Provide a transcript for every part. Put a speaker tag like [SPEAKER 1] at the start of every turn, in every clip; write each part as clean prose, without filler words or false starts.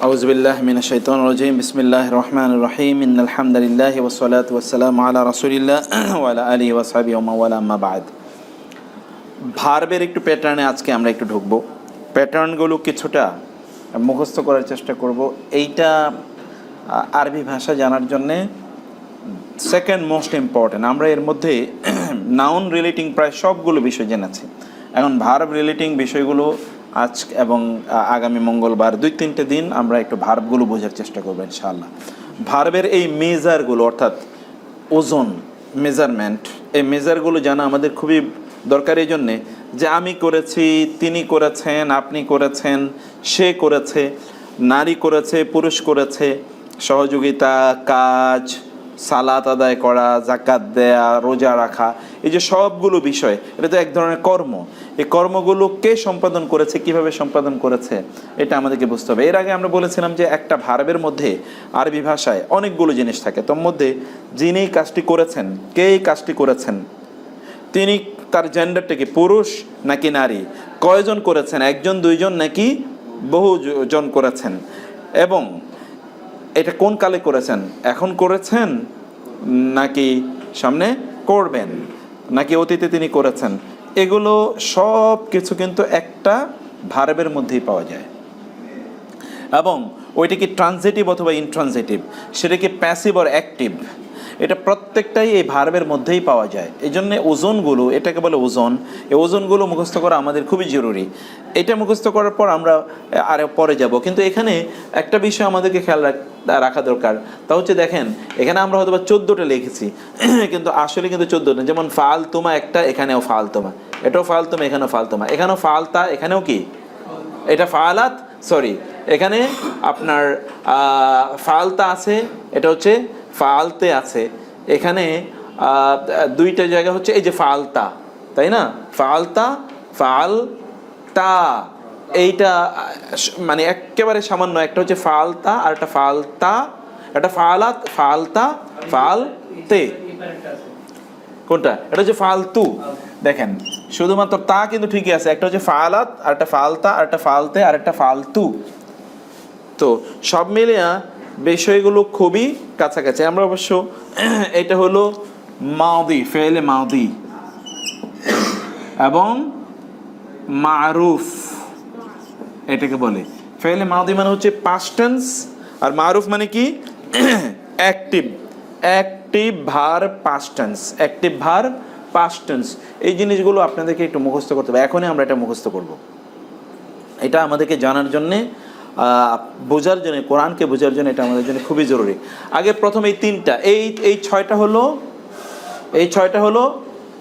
[SPEAKER 1] আউযুবিল্লাহি মিনাশ শাইতানির রাজিম। বিসমিল্লাহির রহমানির রহিম। ইন্নাল হামদুলিল্লাহি ওয়াস সালাতু ওয়াস সালামু আলা রাসূলিল্লাহ ওয়া আলা আলিহি ওয়া সাহবিহি ওয়া মান ওয়ালা, আম্মা বা'দ। ভার্বের একটু প্যাটার্নে আজকে আমরা একটু ঢুকবো। প্যাটার্নগুলো কিছুটা মুখস্থ করার চেষ্টা করব। এইটা আরবি ভাষা জানার জন্যে সেকেন্ড মোস্ট ইম্পর্ট্যান্ট। আমরা এর মধ্যে নাউন রিলেটিং প্রায় সবগুলো বিষয় জেনেছি। এখন ভার্ব রিলেটিং বিষয়গুলো আজ এবং আগামী মঙ্গলবার 2-3 দিন আমরা একটু ভার্বগুলো বোঝার চেষ্টা করবো ইনশাআল্লাহ। ভার্বের এই মেজারগুলো অর্থাৎ ওজন, মেজারমেন্ট, এই মেজারগুলো জানা আমাদের খুবই দরকার। এই জন্যে যে আমি করেছি, তিনি করেছেন, আপনি করেছেন, সে করেছে, নারী করেছে, পুরুষ করেছে, সহযোগিতা, কাজ, সালাত আদায় করা, যাকাত দেয়া, রোজা রাখা, এই যে সবগুলো বিষয়, এটা তো এক ধরনের কর্ম। এই কর্মগুলো কে সম্পাদন করেছে, কিভাবে সম্পাদন করেছে, এটা আমাদেরকে বুঝতে হবে। এর আগে আমরা বলেছিলাম যে একটা ভার্বের মধ্যে আরবি ভাষায় অনেকগুলো জিনিস থাকে। তোর মধ্যে যিনি কাজটি করেছেন, কে এই কাজটি করেছেন, তিনি তার জেন্ডারটাকে পুরুষ নাকি নারী, কয়জন করেছেন, একজন দুইজন নাকি বহুজন করেছেন, এবং এটা কোন কালে করেছেন, এখন করেছেন নাকি সামনে করবেন, নাকি অতীতে তিনি করেছেন, এগুলো সব কিছু কিন্তু একটা ভার্বের মধ্যেই পাওয়া যায়। এবং ওইটা কি ট্রানজিটিভ অথবা ইনট্রানজিটিভ, সেটা কি প্যাসিভ আর অ্যাক্টিভ, এটা প্রত্যেকটাই এই ভার্বের মধ্যেই পাওয়া যায়। এই জন্যে ওজনগুলো, এটাকে বলে ওজন, এই ওজনগুলো মুখস্থ করা আমাদের খুবই জরুরি। এটা মুখস্থ করার পর আমরা আরও পরে যাব। কিন্তু এখানে একটা বিষয় আমাদেরকে খেয়াল রাখা দরকার, তা হচ্ছে দেখেন এখানে আমরা হয়তো 14টা লিখেছি, কিন্তু আসলে কিন্তু 14টা। যেমন ফালতুমা একটা, এখানেও ফালতুমা, এটাও ফালতুমা, এখানেও ফালতুমা, এখানেও ফালতা, এখানেও কি এটা ফালাত, সরি এখানে আপনার ফালতা আছে, এটা হচ্ছে ফালতে আছে। এখানে দুইটা জায়গা হচ্ছে এই যে ফালতা, তাই না, ফালতা, ফালতা, এইটা মানে একেবারে সামান্য। একটা হচ্ছে ফালতা আর একটা ফালতা, একটা ফালাত, ফালতা, ফালতে, কোনটা, এটা হচ্ছে ফালতু। দেখেন শুধুমাত্র তা কিন্তু ঠিকই আছে, একটা হচ্ছে ফালাত আর একটা ফালতা আর একটা ফালতে আর একটা ফালতু। তো সব মিলিয়ে বিষয়গুলো খুবই কাছাকাছি। আমরা অবশ্য এটা হলো মাদি, ফেলে মাদি, এবং মারুফ এটাকে বলে। ফেলে মাদি মানে হচ্ছে পাস্ট টেন্স, আর মারুফ মানে কি active, active verb past tense, active verb past tense. এই জিনিসগুলো আপনাদেরকে একটু মুখস্থ করতে হবে। এখনই আমরা এটা মুখস্থ করব। এটা আমাদেরকে জানার জন্যে, বোঝার জন্য, কোরআনকে বোঝার জন্য এটা আমাদের জন্য খুবই জরুরি। আগে প্রথম এই তিনটা, এই ছয়টা হলো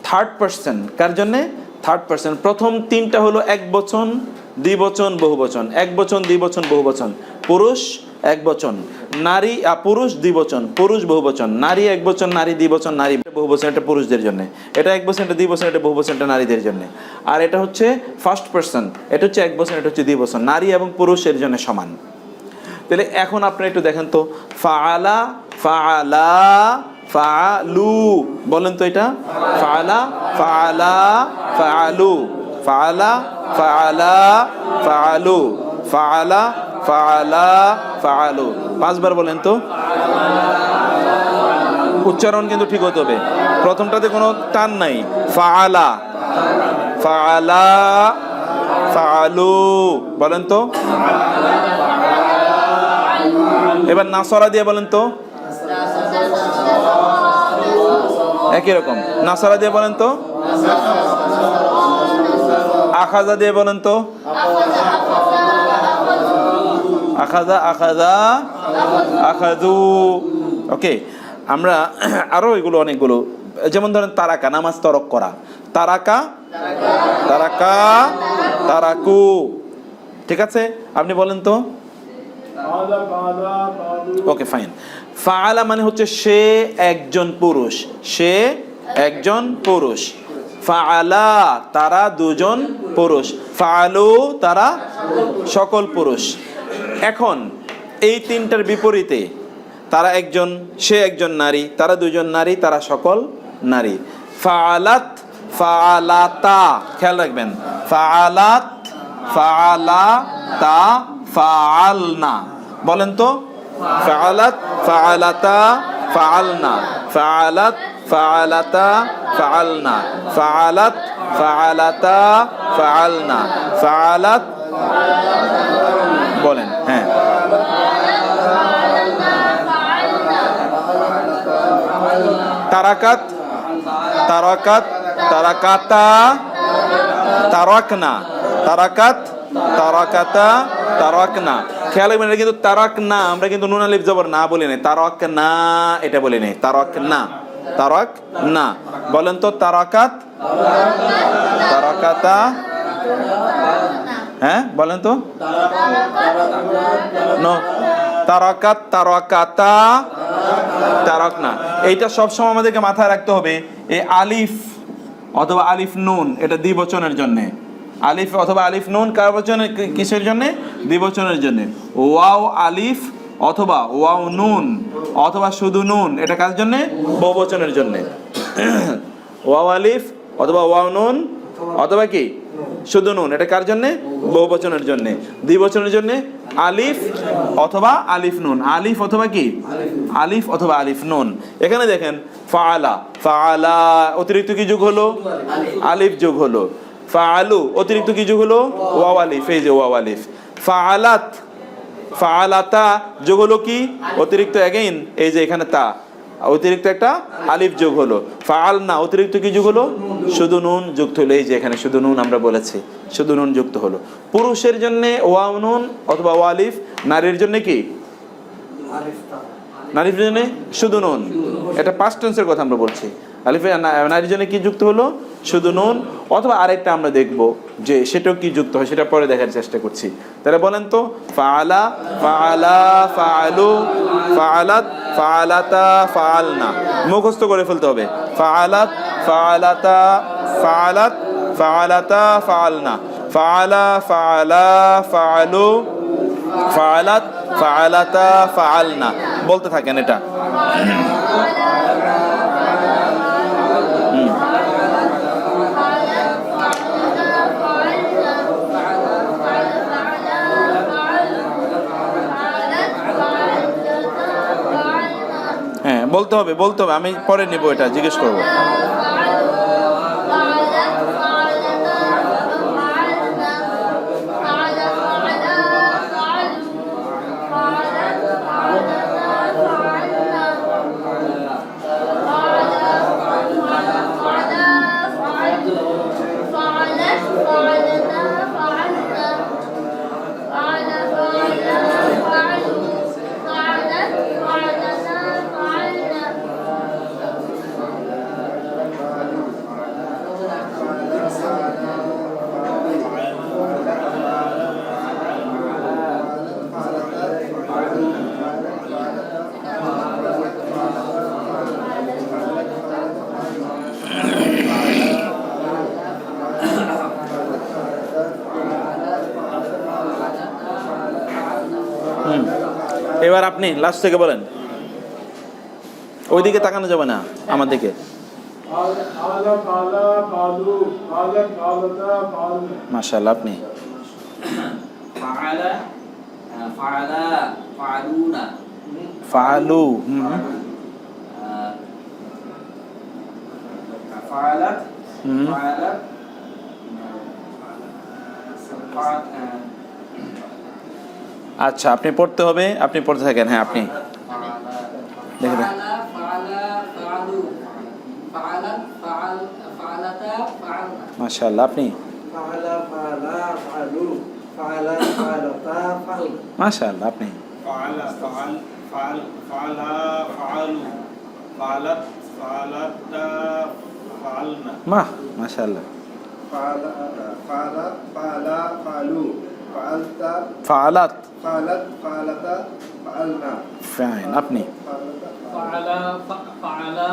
[SPEAKER 1] থার্ড পারসন। কার জন্যে? Third person. প্রথম তিনটা হলো এক বচন, দ্বিবচন, বহুবচন। এক বচন, দ্বিবচন, বহুবচন। পুরুষ এক বচন, নারী পুরুষ দ্বিবচন, পুরুষ বহুবচন, নারী এক বচন, নারী দ্বিবচন, নারী বহুবচন, এটা পুরুষদের জন্য। এটা এক বচন, এটা দ্বিবচন, এটা বহুবচন, এটা নারীদের জন্য। আর এটা হচ্ছে ফার্স্ট পারসন, এটা হচ্ছে এক বচন, এটা হচ্ছে দ্বিবচন, নারী এবং পুরুষের জন্য সমান। তাহলে এখন আপনারা একটু দেখেন তো, ফাআলা, ফাআলা, ফাআলু, বলেন তো এটা, ফাআলা, ফাআলা, ফাআলু, ফাআলা, ফাআলা, ফাআলু, ফাআলা, ফাআলা, ফাআলু, 5 বার বলেন তো। উচ্চারণ কিন্তু ঠিক হতে হবে, প্রথমটাতে কোনো টান নাই। ফাআলা, ফাআলা, ফাআলু, বলেন তো। এবার নাসরা দিয়ে বলেন তো, একই রকম। নাসরা দিয়ে বলেন তো, আখাজা দিয়ে বলেন তো, আখাজা, আখাজা, আখাজু। ওকে, আমরা আরো এগুলো অনেকগুলো, যেমন ধরেন তারাকা, নামাজ তরক করা, তারাকা, তারাকা, তারাকু। ঠিক আছে, আপনি বলেন তো। Okay fine. ফাআলা মানে হচ্ছে সে একজন পুরুষ, সে একজন পুরুষ। ফাআলা তারা দুজন পুরুষ, ফাআলু তারা সকল পুরুষ। এখন এই তিনটার বিপরীতে, তারা একজন, সে একজন নারী, তারা দুজন নারী, তারা সকল নারী। ফাআলাত, ফাআলাতা, খেয়াল রাখবেন, ফাআলাত, ফাআলাতা, ফাআলনা, বলেন তো, ফাআলাত, ফাআলাতা, ফাআলনা, ফাআলাত, ফাআলাতা, ফাআলনা, ফাআলাত, ফাআলাতা, ফাআলনা, ফাআলাত, বলেন। হ্যাঁ, তারাকাত, তারাকাত, তারাকাতা, তারাকনা, তারাকাত, তারাকাতা, তারাকনা। খেয়াল রাখবেন, এটা কিন্তু তারাকনা, আমরা কিন্তু নুন আলিফ জবর না বলি নাই, তারাকনা এটা বলি নাই, তারাকনা, তারাকনা। বলেন তো, তারাকাত, তারাকাতা, হ্যাঁ বলেন তো, নো, তারাকাত, তারাকাতা, তারাকনা। এইটা সবসময় আমাদেরকে মাথায় রাখতে হবে। এই আলিফ অথবা আলিফ নুন এটা দ্বিবচনের জন্য, আলিফ অথবা আলিফ নুন কার বচনে, কিসের জন্য? দ্বিবচনের জন্য। ওয়াও আলিফ অথবা ওয়াও নুন অথবা শুধু নুন এটা কার জন্য? বহুবচনের জন্য। ওয়াও আলিফ অথবা ওয়াও নুন অথবা কি শুধু নুন এটা কার জন্য? বহুবচনের জন্য। দ্বিবচনের জন্য আলিফ অথবা আলিফ নুন, আলিফ অথবা কি আলিফ অথবা আলিফ নুন। এখানে দেখেন ফাআলা, ফাআলা অতিরিক্ত কি যোগ হলো? আলিফ যোগ হলো। ফাআলু অতিরিক্ত কি যোগ হলো? ওয়াও আলিফ, এই যে ওয়াও আলিফ। ফাআলাত, ফাআলাতা যোগ হলো কি? অতিরিক্ত অ্যাগেইন এই যে এখানে তা, অতিরিক্ত একটা আলিফ যোগ হলো। ফাআলনা অতিরিক্ত কি যোগ হলো? শুধু নুন যুক্ত হলো, এই যে এখানে শুধু নুন আমরা বলেছি, শুধু নুন যুক্ত হলো। পুরুষের জন্য ওয়াও নুন অথবা ওয়া আলিফ, নারীর জন্য কি? নারীর জন্য শুধু নুন। এটা পাস্ট টেন্সের কথা আমরা বলছি। আলিফে নারীর জন্য কি যুক্ত হলো? শুধু নুন। অথবা আরেকটা আমরা দেখব যে সেটাও কি যুক্ত হয়, সেটা পরে দেখার চেষ্টা করছি। তাহলে বলেন তো, ফাআলা, ফাআলা, ফাআলু, ফাআলাত, ফাআলাতা, ফাআলনা। মুখস্থ করে ফেলতে হবে। ফাআলাত, ফাআলাতা, ফাআলাত, ফাআলাতা, ফাআলনা। ফাআলা, ফাআলা, ফাআলু, ফাআলাত, ফাআলাতা, ফাআলনা। বলতে থাকেন এটা। হ্যাঁ বলতে হবে, বলতে হবে, আমি পরে নেব, এটা জিজ্ঞেস করবো। এবার আপনি লাস্ট থেকে বলেন, ওইদিকে তাকানো যাবে না, আমার দিকে। মাশাআল্লাহ, আপনি ফাআলু, আচ্ছা আপনি পড়তে হবে, আপনি পড়তে থাকেন। হ্যাঁ আপনি দেখেন, মাশাআল্লাহ, আপনি মাশাআল্লাহ, আপনি বাহ মাশাআল্লাহ। ফাআলাত, ফাআলাত, ফাআলাতা, ফাআলনা। ফাইন, আপনি ফাআলা, ফাআলা,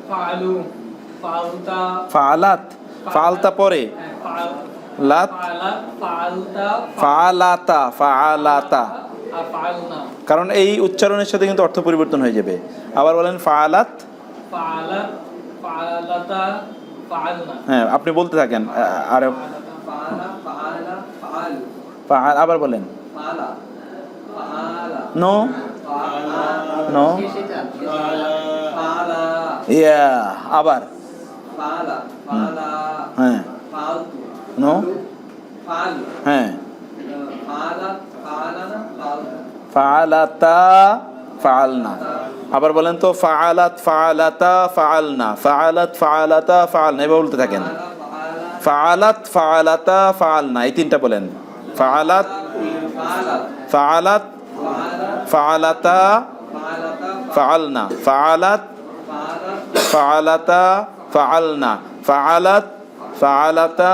[SPEAKER 1] ফাআলু, ফাআলতা, ফাআলাত, ফাআলতা পরে লাত, ফাআলতা, ফাআলাতা, ফাআলাতা, ফাআলনা। কারণ এই উচ্চারণের সাথে কিন্তু অর্থ পরিবর্তন হয়ে যাবে। আবার বলেন ফাআলাত, ফাআলাত, ফাআলাতা, ফাআলনা। হ্যাঁ আপনি বলতে থাকেন। আর আবার বলেন
[SPEAKER 2] ফাআলা ফাআলা
[SPEAKER 1] নো
[SPEAKER 2] ফাআলা
[SPEAKER 1] নো
[SPEAKER 2] ফাআলা
[SPEAKER 1] ইয়া আবার
[SPEAKER 2] ফাআলা ফাআলা
[SPEAKER 1] হ্যাঁ
[SPEAKER 2] ফাআলতু
[SPEAKER 1] নো
[SPEAKER 2] ফাআলু
[SPEAKER 1] হ্যাঁ
[SPEAKER 2] ফাআলা ফাআলানা ফাআলতু
[SPEAKER 1] ফাআলাতা ফাআলনা আবার বলেন তো ফাআলাত ফাআলাতা ফাআলনা ফাআলাত ফাআলাতা ফাআলনা এভাবে বলতে থাকেন ফাআলাত ফাআলাতা ফাআলনা এই তিনটা বলেন ফাআলাত ফাআলাত ফাআলাতা ফাআলনা ফাআলাত ফাআলাতা ফাআলনা ফাআলাত ফাআলাতা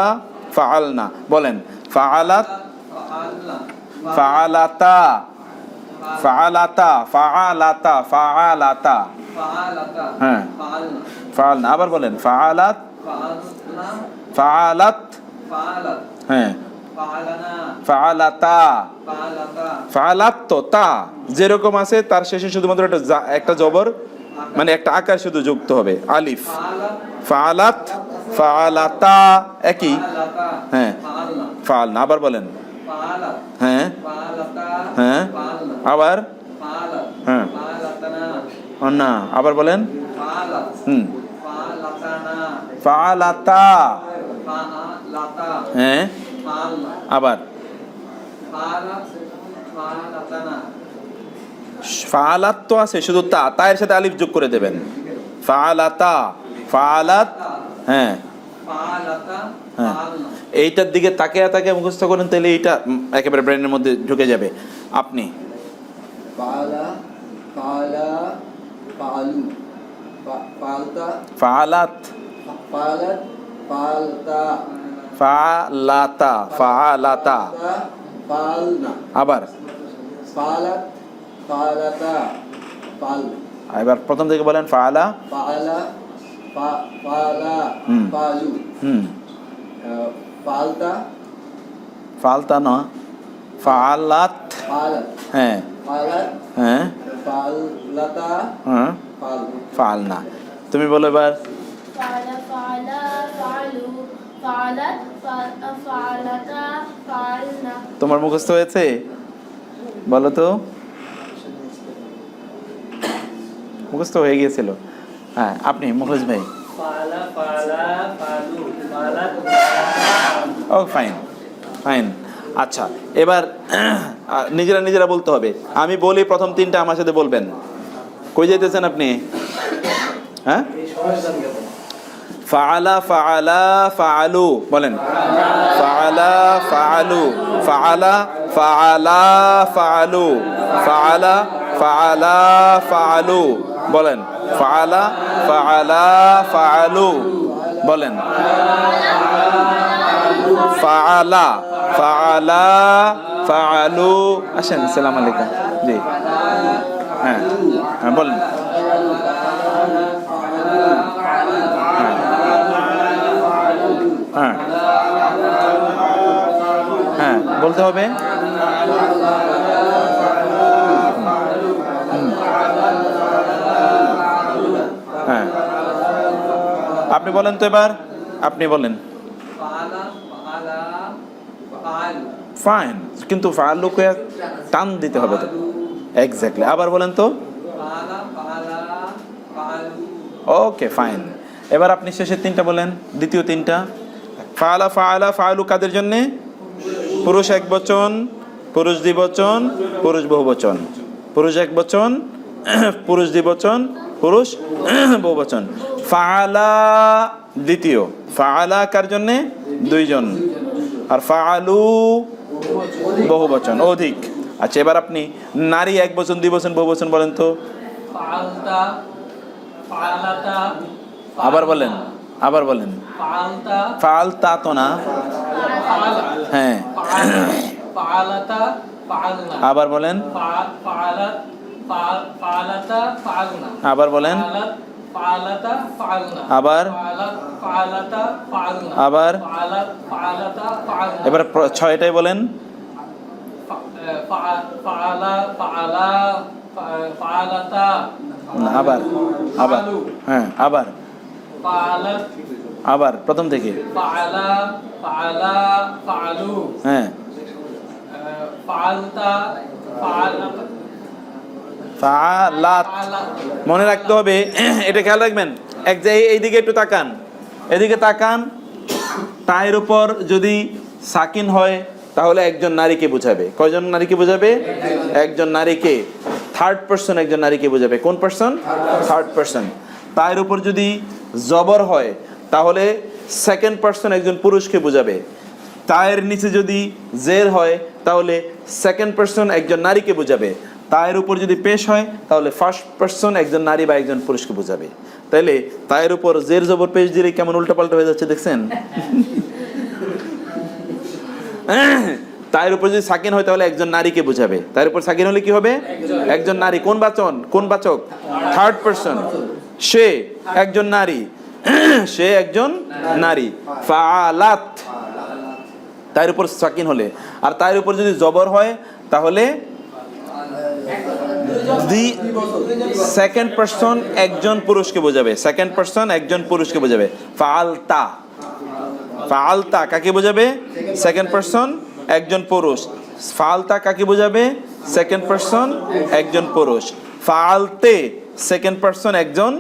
[SPEAKER 1] ফাআলনা বলেন ফাআলাত ফাআলাতা ফাআলাতা ফাআলাতা ফাআলাতা হ্যাঁ ফাআলনা আবার বলেন ফাআলাত ফাআলাত হ্যাঁ ফাআলাতা ফাআলাত তো তা যেরকম আছে তার শেষে শুধুমাত্র একটা জবর মানে একটা আকার শুধু যুক্ত হবে আলিফ ফাআলাত ফাআলাতা একই হ্যাঁ ফাআলনা আবার বলেন হ্যাঁ হ্যাঁ আবার হ্যাঁ না আবার বলেন ফাআলাতা হ্যাঁ আবার ফাআলাত তো আছে শুধু তা এর সাথে আলিফ যোগ করে দেবেন ফাআলাতা ফাআলাত হ্যাঁ হ্যাঁ এইটার দিকে তাকে মুখস্থ করেন তাহলে এইটা একেবারে ব্রেনের মধ্যে ঢুকে যাবে আপনি
[SPEAKER 2] ফাআলা ফাআলা ফাআলু ফাআলতা
[SPEAKER 1] ফাআলাত
[SPEAKER 2] ফাআলাত ফাআলতা
[SPEAKER 1] ফাআলাতা ফাআলাতা
[SPEAKER 2] ফাআলনা
[SPEAKER 1] আবার
[SPEAKER 2] ফাআলাত ফাআলাতা ফাআল
[SPEAKER 1] এবার প্রথম থেকে বলেন ফাআলা
[SPEAKER 2] ফাআলা ফাআলা ফাআলু ফাআলতা
[SPEAKER 1] ফাআলতা না ফাআলাত
[SPEAKER 2] ফাআলাত
[SPEAKER 1] হ্যাঁ
[SPEAKER 2] ফাআলাত
[SPEAKER 1] হ্যাঁ
[SPEAKER 2] ফাআলাতা
[SPEAKER 1] হ্যাঁ
[SPEAKER 2] ফাআল
[SPEAKER 1] ফাআলনা তুমি বলো এবার
[SPEAKER 3] ফাআলা ফাআলা ফাআলু ফাআলাত ফাআলাতা ফাআলনা
[SPEAKER 1] তোমার মুখস্থ হয়েছে বলো তো মুখস্থ হয়ে গিয়েছিল হ্যাঁ আপনি মুখলেশ ভাই
[SPEAKER 2] ফাআলা ফাআলা ফাআলু ফাআলাত
[SPEAKER 1] ও ফাইন ফাইন আচ্ছা এবার নিজেরা বলতে হবে আমি বলি প্রথম তিনটা আমার সাথে বলবেন কই যাইতেছেন আপনি হ্যাঁ ফাআলা ফাআলা ফাআলু বলেন ফাআলা ফাআলু ফাআলা ফাআলা ফাআলু ফাআলা ফাআলা ফাআলু বলেন ফাআলা ফাআলা ফাআলু বলেন ফাআলা ফাআলা ফাআলু আসেন আসসালামু আলাইকুম জি হ্যাঁ হ্যাঁ বলেন হ্যাঁ হ্যাঁ বলতে হবে হ্যাঁ আপনি বলেন তো এবার আপনি বলেন ফাইন কিন্তু ফাআলুকে টান দিতে হবে তো এক্স্যাক্টলি আবার বলেন তো ওকে ফাইন এবার আপনি শেষের তিনটা বলেন দ্বিতীয় তিনটা ফাআলা ফাআলা ফাআলু কাদের জন্যে পুরুষ এক বচন পুরুষ দ্বিবচন পুরুষ বহুবচন পুরুষ এক বচন পুরুষ দ্বিবচন পুরুষ বহুবচন ফাআলা দ্বিতীয় ফাআলা কার জন্যে দুইজন আর ফাআলু বহুবচন অধিক আচ্ছা এবার আপনি নারী এক বচন দ্বিবচন বহুবচন বলেন তো
[SPEAKER 2] ফাআলতা ফাআলাতা
[SPEAKER 1] আবার বলেন
[SPEAKER 2] ফাআলতা
[SPEAKER 1] ফাআলতা তো না হ্যাঁ
[SPEAKER 2] ফাআলাতা ফাআলনা
[SPEAKER 1] আবার বলেন
[SPEAKER 2] ফাআলাত ফাআলাতা ফাআলনা
[SPEAKER 1] আবার বলেন
[SPEAKER 2] ফাআলাতা ফাআলনা
[SPEAKER 1] আবার
[SPEAKER 2] ফাআলাতা ফাআলনা
[SPEAKER 1] আবার
[SPEAKER 2] ফাআলাতা ফাআলনা
[SPEAKER 1] এবার ছয়টাই বলেন
[SPEAKER 2] ফাআলা ফাআলা ফাআলাতা
[SPEAKER 1] আবার হ্যাঁ
[SPEAKER 2] ফাআলাত
[SPEAKER 1] আবার প্রথম থেকে
[SPEAKER 2] ফাআলা ফাআলা ফাআলু
[SPEAKER 1] হ্যাঁ
[SPEAKER 2] ফাআলতা ফাআলাত
[SPEAKER 1] ফাআলাত মনে রাখতে হবে, এটা খেয়াল রাখবেন। এক যে এইদিকে একটু তাকান, এদিকে তাকান। তায়ের উপর যদি সাকিন হয় তাহলে একজন নারীকে বোঝাবে। কয়জন নারীকে বোঝাবে? একজন নারীকে। থার্ড পারসন একজন নারীকে বোঝাবে। কোন পারসন? Third person. তায়ের উপর যদি জবর হয় তাহলে সেকেন্ড পারসন একজন পুরুষকে বোঝাবে। তায়ের নিচে যদি জের হয় তাহলে সেকেন্ড পারসন একজন নারীকে বোঝাবে। তায়ের উপর যদি পেশ হয় তাহলে ফার্স্ট পারসন একজন নারী বা একজন পুরুষকে বোঝাবে। তাইলে তায়ের উপর জের জবর পেশ দিলে কেমন উল্টাপাল্টা হয়ে যাচ্ছে দেখছেন? তায়ের উপর যদি সাকিন হয় তাহলে একজন নারীকে বোঝাবে। তায়ের উপর সাকিন হলে কি হবে? একজন নারী। কোন বাচন? কোন বাচক? Third person. সে একজন নারী, সে একজন নারী। ফাআলাত তার উপর সাকিন হলে। আর তার উপর যদি জবর হয় তাহলে দি সেকেন্ড পারসন একজন পুরুষকে বোঝাবে। সেকেন্ড পারসন একজন পুরুষকে বোঝাবে। ফাআলতা, ফাআলতা কাকে বোঝাবে? সেকেন্ড পারসন একজন পুরুষ। ফাআলতা কাকে বোঝাবে? সেকেন্ড পারসন একজন পুরুষ। ফাআলতে সেকেন্ড পারসন একজন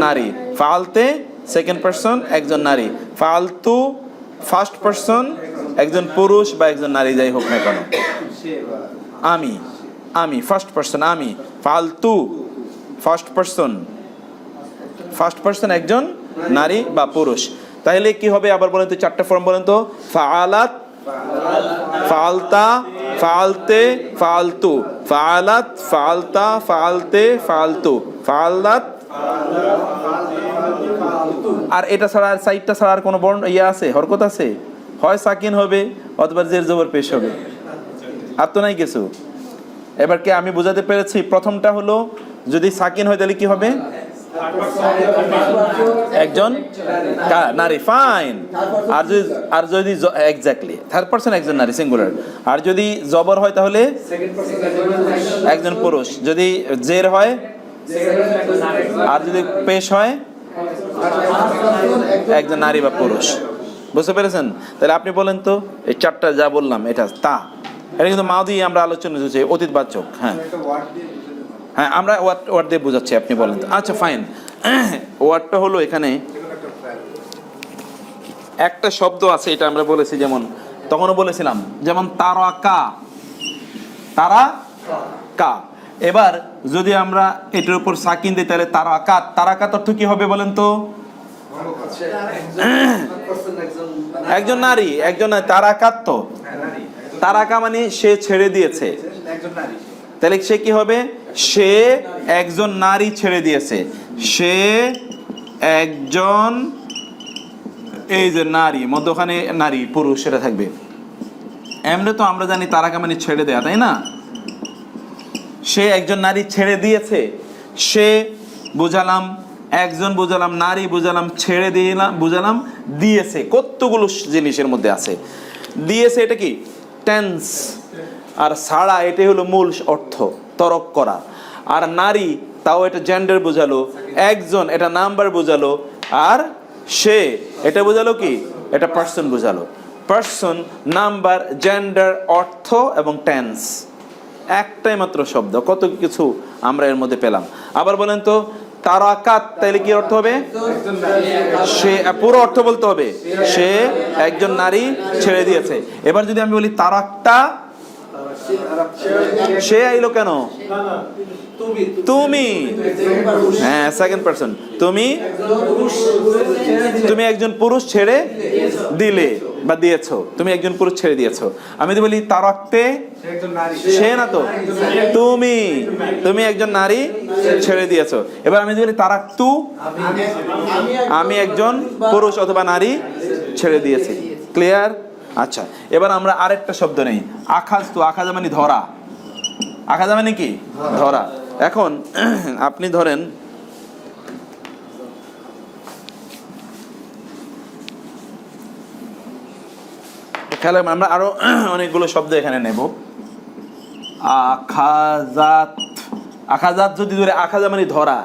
[SPEAKER 1] নারী। ফাআলতে সেকেন্ড পারসন একজন নারী। ফাআলতু ফার্স্ট পারসন একজন পুরুষ বা একজন নারী, যাই হোক না কেন। আমি, আমি ফার্স্ট পারসন আমি। ফালতু ফার্স্ট পারসন, ফার্স্ট পারসন একজন নারী বা পুরুষ। তাহলে কি হবে আবার বলেন তো, চারটা ফর্ম বলেন তো। ফাআলাত, ফাআলতা, ফাআলতে, ফাআলতু। ফাআলাত, ফাআলতা, ফাআলতে, ফাআলতু। ফাআলাত। আর এটা ছাড়া আর সাইডটা ছাড়া আর কোনো বর্ণ ইয়ে আছে, হরকত আছে? হয় সাকিন হবে অথবা জের জবর পেশ হবে, আর তো নাই কিছু। এবার কি আমি বোঝাতে পেরেছি? প্রথমটা হলো যদি সাকিন হয় তাহলে কি হবে? একজন নারী, ফাইন। আর যদি এক্স্যাক্টলি থার্ড পারসন একজন নারী, সিঙ্গুলার। আর যদি জবর হয় তাহলে একজন পুরুষ। যদি জের হয় আর যদি পেশ হয় একজন নারী বা পুরুষ। বুঝতে পেরেছেন? তাহলে আপনি বলেন তো এই চারটা যা বললাম এটা তা, এটা কিন্তু মাদি আমরা আলোচনা করছি, অতীতবাচক। হ্যাঁ হ্যাঁ, আমরা ওয়ার্ড দিয়ে বোঝাচ্ছি, আপনি বলেন তো। আচ্ছা ফাইন। ওয়ার্ডটা হলো এখানে একটা শব্দ আছে, এটা আমরা বলেছি, যেমন তখনও বলেছিলাম, যেমন তারাকা, তারাকা। এবার যদি আমরা এটার উপর সাকিন দিই তাহলে তারাকাত। তারাকাত অর্থ কি হবে বলেন তো? একজন নারী, একজন নারী। তারাকাত তো তারাকা মানে সে ছেড়ে দিয়েছে, তাহলে সে কি হবে? সে একজন নারী ছেড়ে দিয়েছে। সে একজন, এই যে নারী, মধ্যখানে নারী পুরুষ সেটা থাকবে। এমনি তো আমরা জানি তারাকা মানে ছেড়ে দেয়া, তাই না? সে একজন নারী ছেড়ে দিয়েছে। সে বুঝালাম, একজন বুঝালাম, নারী বুঝালাম, ছেড়ে দিলাম বুঝালাম, দিয়েছে। কতগুলো জিনিসের মধ্যে আছে। দিয়েছে এটা কি? টেন্স। আর ছাড়া এটাই হলো মূল অর্থ, তরক করা। আর নারী তাও এটা জেন্ডার বোঝালো। একজন এটা নাম্বার বোঝালো। আর সে এটা বোঝালো কি? এটা পার্সন বোঝালো। পার্সন, নাম্বার, জেন্ডার, অর্থ এবং টেন্স। একটাই মাত্র শব্দ, কত কিছু আমরা এর মধ্যে পেলাম। আবার বলেন তো তারাকাত, তাইলে কি অর্থ হবে? সে, পুরো অর্থ বলতে হবে, সে একজন নারী ছেড়ে দিয়েছে। এবার যদি আমি বলি তারাকটা, সে আইলো কেন? তুমি, হ্যাঁ সেকেন্ড পারসন। তুমি, তুমি একজন পুরুষ ছেড়ে দিলে বা দিয়েছো। তুমি একজন পুরুষ ছেড়ে দিয়েছো। আমি যদি বলি তারাকতে, সে না তো, তুমি, তুমি একজন নারী ছেড়ে দিয়েছো। এবার আমি যদি বলি তারাকতু, আমি একজন পুরুষ অথবা নারী ছেড়ে দিয়েছি। ক্লিয়ার? আচ্ছা, এবার আমরা আরেকটা শব্দ নেই, আখাজতু। আখাজা মানে ধরা। আখাজা মানে কি? ধরা। এখন আপনি ধরেন খেলা, আমরা আরো অনেকগুলো শব্দ এখানে নেব। আখাজাত, আখাজাত যদি ধরে, আখাজা মানে ধরা,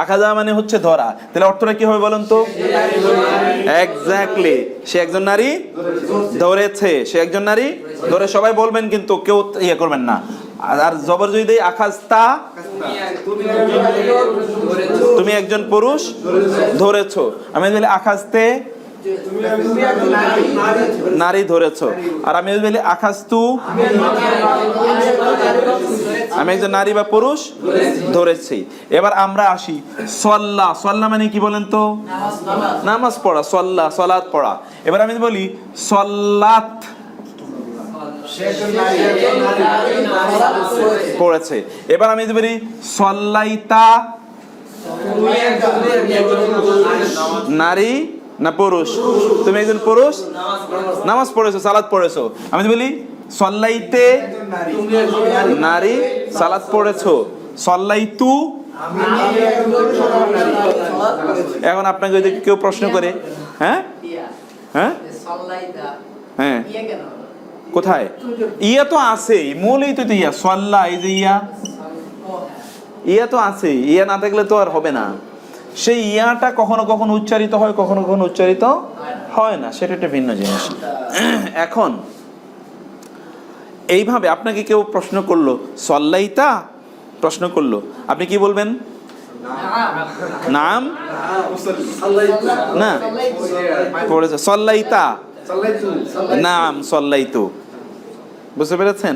[SPEAKER 1] আখাজা মানে হচ্ছে ধরা, তাহলে অর্থটা কি হবে বলেন তো? এক্স্যাক্টলি, সে একজন নারী ধরেছে, সে একজন নারী ধরে সবাই বলবেন, কিন্তু কেউ ইয়ে করবেন না। আর জবর যদি দেই আখাজতা, তুমি একজন পুরুষ ধরেছো। আমি যদি বলি আখাজতে, নারী ধরেছো। আর আমি যদি বলি আখাজতু, আমি একজন নারী বা পুরুষ ধরেছি। এবার আমরা আসি সল্লা। সল্লা মানে কি বলেন তো? নামাজ পড়া। সল্লা, সলাত পড়া। এবার আমি বলি সল্লাত, পড়েছে। এবার আমি যদি বলি সল্লাইতা, নারী না পুরুষ? তুমি একজন পুরুষ নামাজ পড়েছো, সালাত পড়েছো। আমি বলি সল্লাইতে, নারী সালাত পড়েছো। সল্লাইতু, এখন আপনাকে যদি কেউ প্রশ্ন করে, হ্যাঁ হ্যাঁ হ্যাঁ কোথায়? ইয়া তো আছেই, মূলই তো ইয়া। সল্লা, এই যে ইয়া, ইয়া তো আছেই। ইয়া না থাকলে তো আর হবে না। সেই ইয়াটা কখনো কখনো উচ্চারিত হয়, কখনো কখনো উচ্চারিত হয় না, সেটা একটা ভিন্ন জিনিস। এখন এইভাবে আপনাকে কেউ প্রশ্ন করলো সল্লাইতা, প্রশ্ন করলো, আপনি কি বলবেন? নাম না পড়েছে সল্লাইতা, নাম সল্লাইতু। বুঝতে পেরেছেন?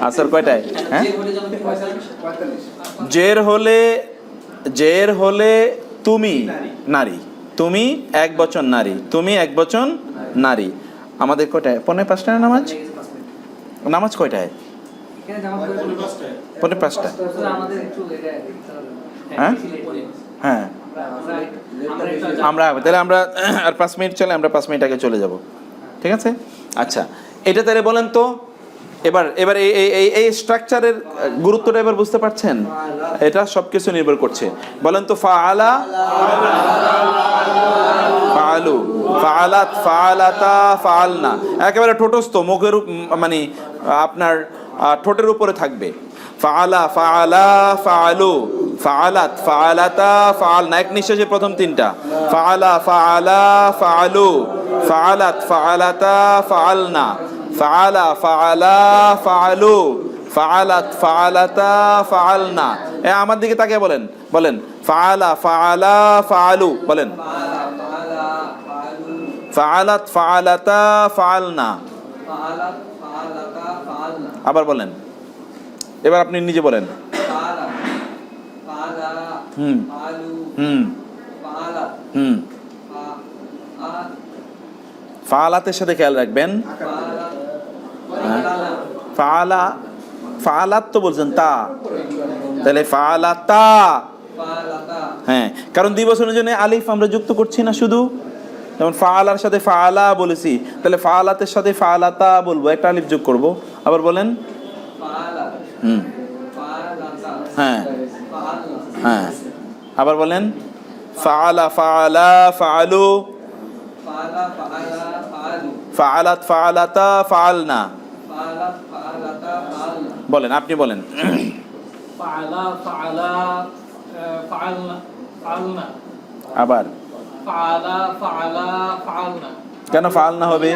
[SPEAKER 1] আসর কয়টায়? হ্যাঁ, জের হলে তুমি নারী, তুমি এক বচন নারী, তুমি এক বচন নারী। আমাদের কয়টায়? 4:45 নামাজ। নামাজ কয়টায়? 4:45। হ্যাঁ হ্যাঁ, আমরা তাহলে আমরা আর 5 মিনিট চলে, আমরা 5 মিনিট আগে চলে যাব, ঠিক আছে? আচ্ছা, এটা তাহলে বলেন তো। এবার এবার এই স্ট্রাকচারের গুরুত্বটা এবার বুঝতে পারছেন? এটা সবকিছু নির্ভর করছে। বলেন তো ফাআলা, ফাআলু, ফাআলাত, ফাআলাতা, ফাআলনা। একেবারে ঠোঁটস্থ, মুখের মানে আপনার ঠোঁটের উপরে থাকবে। ফাআলা, ফাআলা, ফাআলু, ফাআলাত, ফাআলাতা, ফাআলনা। এক নিঃশ্বাসে প্রথম তিনটা। ফাআলা, ফাআলা, ফাআলু, ফাআলাত, ফাআলাতা, ফাআলনা, ফাআলা, ফাআলা, ফাআলু, ফাআলাত, ফাআলাতা, ফাআলনা। আমার দিকে তাকিয়ে বলেন, বলেন ফাআলা, ফাআলা, ফাআলু, বলেন ফাআলাত, ফাআলাতা, ফাআলনা। আবার বলেন, এবার আপনি নিজে বলেন। হুম হুম হুম, ফাআলাতের সাথে খেয়াল রাখবেন। ফাআলা, ফাআলাত তো বলছেন তা, তাহলে ফাআলাতা। হ্যাঁ, কারণ দ্বিবচনের জন্য আলিফ আমরা যুক্ত করছি না শুধু, যেমন ফাআলার সাথে ফাআলা বলেছি, তাহলে ফাআলাতের সাথে ফাআলাতা বলবো, একটা আলিফ যোগ করব। আবার বলেন। হুম, হ্যাঁ হ্যাঁ, আবার বলেন ফাআলা, ফাআলা, ফাআলু, ফাআলাত, ফাআলাতা, ফাআলনা। বলেন, আপনি বলেন।
[SPEAKER 2] ফাআলা, ফাআলা, ফাআলনা, ফাআলনা।
[SPEAKER 1] আবার
[SPEAKER 2] ফাআলা, ফাআলা, ফাআলনা।
[SPEAKER 1] কেন ফাআলনা হবে?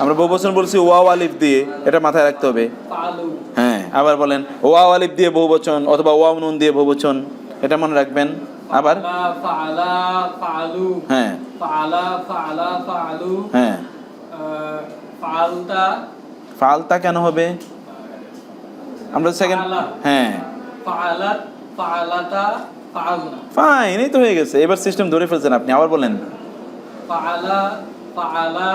[SPEAKER 1] আমরা বহুবচন বলছি ওয়াও আলিফ দিয়ে, এটা মাথায় রাখতে হবে।
[SPEAKER 2] ফাআলু।
[SPEAKER 1] হ্যাঁ, আবার বলেন ওয়াও আলিফ দিয়ে বহুবচন অথবা ওয়াও নুন দিয়ে বহুবচন, এটা মনে রাখবেন। আবার
[SPEAKER 2] ফাআলা, ফাআলু।
[SPEAKER 1] হ্যাঁ,
[SPEAKER 2] ফাআলা, ফাআলা, ফাআলু।
[SPEAKER 1] হ্যাঁ,
[SPEAKER 2] ফাআলতা।
[SPEAKER 1] ফাআলতা কেন হবে? আমরা সেকেন্ড। হ্যাঁ,
[SPEAKER 2] ফাআলাত, ফাআলাতা, ফাআলনা।
[SPEAKER 1] ফাইন, এই তো হয়ে গেছে। এবার সিস্টেম ধরে ফেলছেন আপনি। আবার বলেন
[SPEAKER 2] ফাআলা, ফাআলা,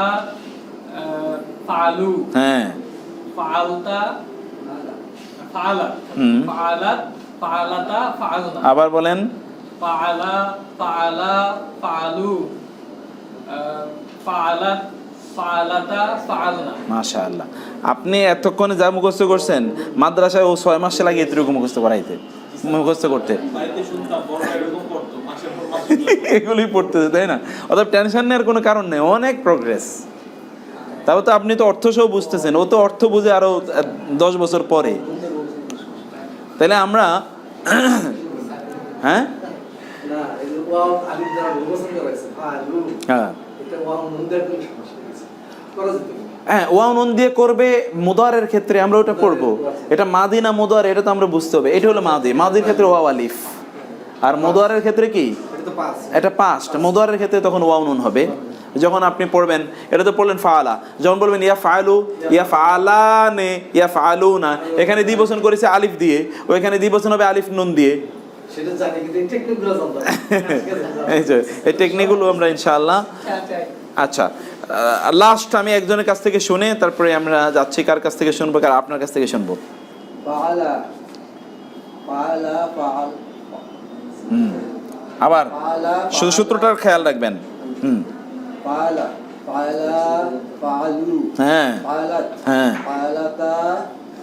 [SPEAKER 2] ফাআলু।
[SPEAKER 1] হ্যাঁ,
[SPEAKER 2] ফাআলতা, ফাআলাত। ফাআলাত, ফাআলাতা, ফাআলনা।
[SPEAKER 1] আবার বলেন
[SPEAKER 2] ফাআলা, ফাআলা, ফাআলু। ফাআলাত, ফাআলাতা, ফাআলনা।
[SPEAKER 1] মাশাআল্লাহ, আপনি এতক্ষণে যা মুখস্থ করছেন মাদ্রাসায় ও 6 মাসে লাগে এতটুকু মুখস্থ করাইতে, মুখস্থ করতে। এগুলোই পড়তেছে, তাই না? অতএব টেনশন নেওয়ার কোনো কারণ নেই, অনেক প্রোগ্রেস। তাও তো আপনি তো অর্থ সহ বুঝতেছেন, ও তো অর্থ বুঝে আরো 10 বছর পরে। তাহলে আমরা হ্যাঁ
[SPEAKER 4] না এই ওয়াও আলিফ দ্বারা বিভক্ত করা হয়েছে ফালু
[SPEAKER 1] হ্যাঁ
[SPEAKER 4] এটা ওয়াও নুন দিয়ে কোনো সমস্যা নেই করা যেতে পারে
[SPEAKER 1] হ্যাঁ, ওয়াও নুন দিয়ে করবে মুদারের ক্ষেত্রে আমরা ওটা পড়বো। এটা মাদি না মুদার এটা তো আমরা বুঝতে হবে। এটা হলো মাদি, মাদির ক্ষেত্রে ওয়াও আলিফ, আর মুদারের ক্ষেত্রে কি
[SPEAKER 4] এটা তো পাস
[SPEAKER 1] এটা পাস্ট। মুদারের ক্ষেত্রে তখন ওয়াও নুন হবে। যখন আপনি পড়বেন, এটা তো পড়লেন ফাআলা, যখন বলবেন ইয়া ফাআলু, ইয়া ফাআলানে, ইয়া ফাআলুনা, এখানে দ্বিবচন করেছে আলিফ দিয়ে, ওইখানে দ্বিবচন হবে আলিফ নুন দিয়ে।
[SPEAKER 4] সেটা জানি কিন্তু এই টেকনিকগুলো জানতাম
[SPEAKER 1] এই যে এই টেকনিকগুলো আমরা ইনশাআল্লাহ। আচ্ছা, লাস্ট আমি একজনের কাছ থেকে শুনে তারপরে আমরা যাচ্ছি। কার কাছ থেকে শুনবো? কার আপনার কাছ থেকে শুনবো?
[SPEAKER 4] ফাআলা ফাআলা ফাআল
[SPEAKER 1] আবার
[SPEAKER 4] ফাআলা
[SPEAKER 1] শুধু সূত্রটার খেয়াল রাখবেন।
[SPEAKER 4] ফাআলা ফাআলা ফাআলু
[SPEAKER 1] হ্যাঁ
[SPEAKER 4] ফাআলাত
[SPEAKER 1] হ্যাঁ,
[SPEAKER 4] ফাআলাতা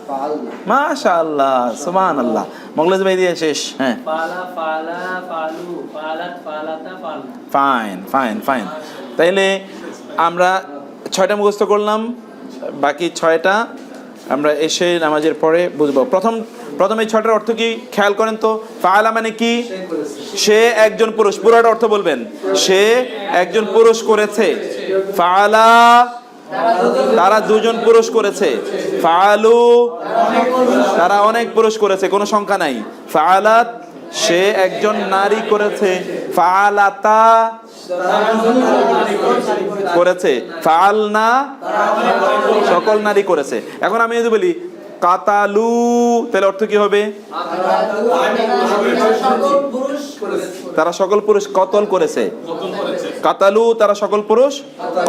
[SPEAKER 4] ফাআলনা
[SPEAKER 1] মাশাআল্লাহ, সুবহানাল্লাহ। মোগলেজ ভাই দিয়ে শেষ। হ্যাঁ,
[SPEAKER 2] ফালা ফালা ফালু ফালাত ফালাতা ফালনা।
[SPEAKER 1] Fine fine fine. তাইলে আমরা 6টা মুখস্থ করলাম, বাকি 6টা আমরা এসে নামাজের পরে বুঝবো। প্রথম এই 6টার অর্থ কি খেয়াল করেন তো। ফাআলা মানে কি? সে একজন পুরুষ। পুরোটা অর্থ বলবেন। সে একজন পুরুষ করেছে। ফাআলা তারা দুজন পুরুষ করেছে। ফাআলু তারা অনেক পুরুষ করেছে, কোনো সংখ্যা নাই। ফাআলাত সে একজন নারী করেছে। ফাআলাতা করেছে। ফাআলনা সকল নারী করেছে। এখন আমি যদি বলি কাতালু, তাহলে অর্থ কি হবে? তারা সকল পুরুষ কতল করেছে। কাতালু তারা সকল পুরুষ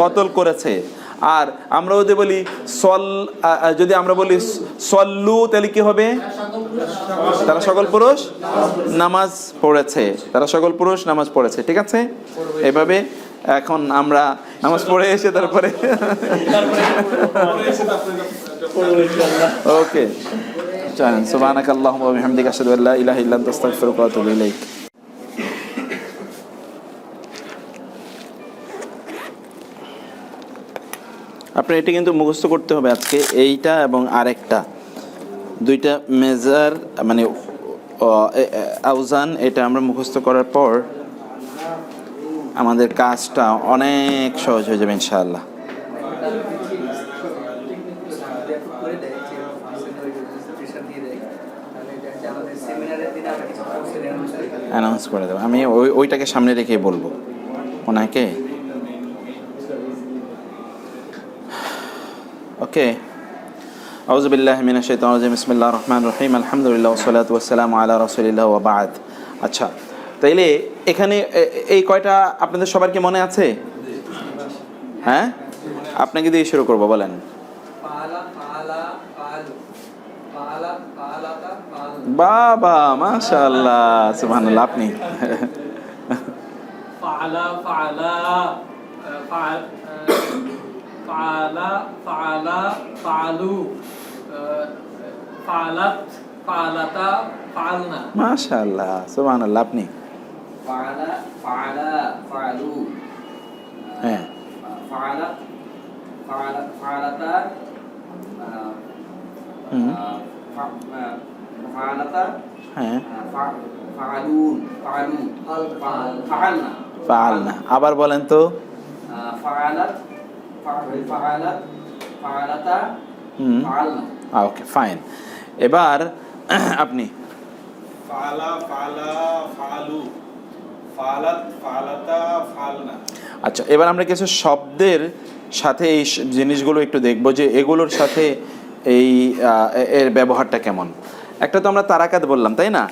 [SPEAKER 1] কতল করেছে। আর আমরা যদি বলি যদি আমরা বলি সল্লু, তাহলে কি হবে? তারা সকল পুরুষ নামাজ পড়েছে। তারা সকল পুরুষ নামাজ পড়েছে। ঠিক আছে, এভাবে এখন আমরা নামাজ পড়ে এসে তারপরে ওকে চলেন। সুবহানাকাল্লাহুম্মা ওয়া বিহামদিকা আশহাদু আল্লা ইলাহা ইল্লা আনতা আস্তাগফিরুকা ওয়া আতুবু ইলাইক। আপনি এটা কিন্তু মুখস্থ করতে হবে আজকে, এইটা এবং আরেকটা, দুইটা মেজার মানে আউজান, এটা আমরা মুখস্থ করার পর আমাদের কাজটা অনেক সহজ হয়ে যাবে ইনশাআল্লাহ। অ্যানাউন্স করে দেবো, আমি ওইটাকে সামনে রেখে বলবো ওনাকে। ওকে, আউযু বিল্লাহি মিনাশ শাইতানির রাজিম, বিসমিল্লাহির রহমানির রহিম, আলহামদুলিল্লাহ ওয়াসসালাতু ওয়াসসালামু আলা রাসূলিল্লাহ ওয়া বা'দ। আচ্ছা, তাইলে এখানে এই কয়টা আপনাদের সবার কি মনে আছে? হ্যাঁ, আপনাকে দিয়ে শুরু করব, বলেন।
[SPEAKER 2] ফালা ফালা ফালু ফালা ফালাতা ফালনা।
[SPEAKER 1] বাবা মাশাআল্লাহ, সুবহানাল্লাহ। আপনি
[SPEAKER 2] ফালা ফালা ফালা ফালা ফালু ফালাত ফালাতা ফালনা।
[SPEAKER 1] মাশাআল্লাহ, সুবহানাল্লাহ। আপনি
[SPEAKER 5] ফাআলা ফাআলা ফাআলু
[SPEAKER 1] হ্যাঁ,
[SPEAKER 5] ফাআলাত ফাআলাত ফাআলাতা ফাআলাতা
[SPEAKER 1] হ্যাঁ,
[SPEAKER 5] ফাআলুন ফাআলু ফাআলনা
[SPEAKER 1] ফাআলনা। আবার বলেন তো।
[SPEAKER 5] ফাআলাত ফাআলাত ফাআলাতা ফাআলনা।
[SPEAKER 1] ওকে, ফাইন। এবার আপনি
[SPEAKER 6] ফাআলা ফাআলা ফাআলু ফাআলাত ফাআলাতা ফাআলনা।
[SPEAKER 1] আচ্ছা, এবার আমরা কিছু শব্দের সাথে এই জিনিসগুলো একটু দেখব যে এগুলোর সাথে এর ব্যবহারটা কেমন। একটা তো আমরা তারাকাত বললাম, তাই না?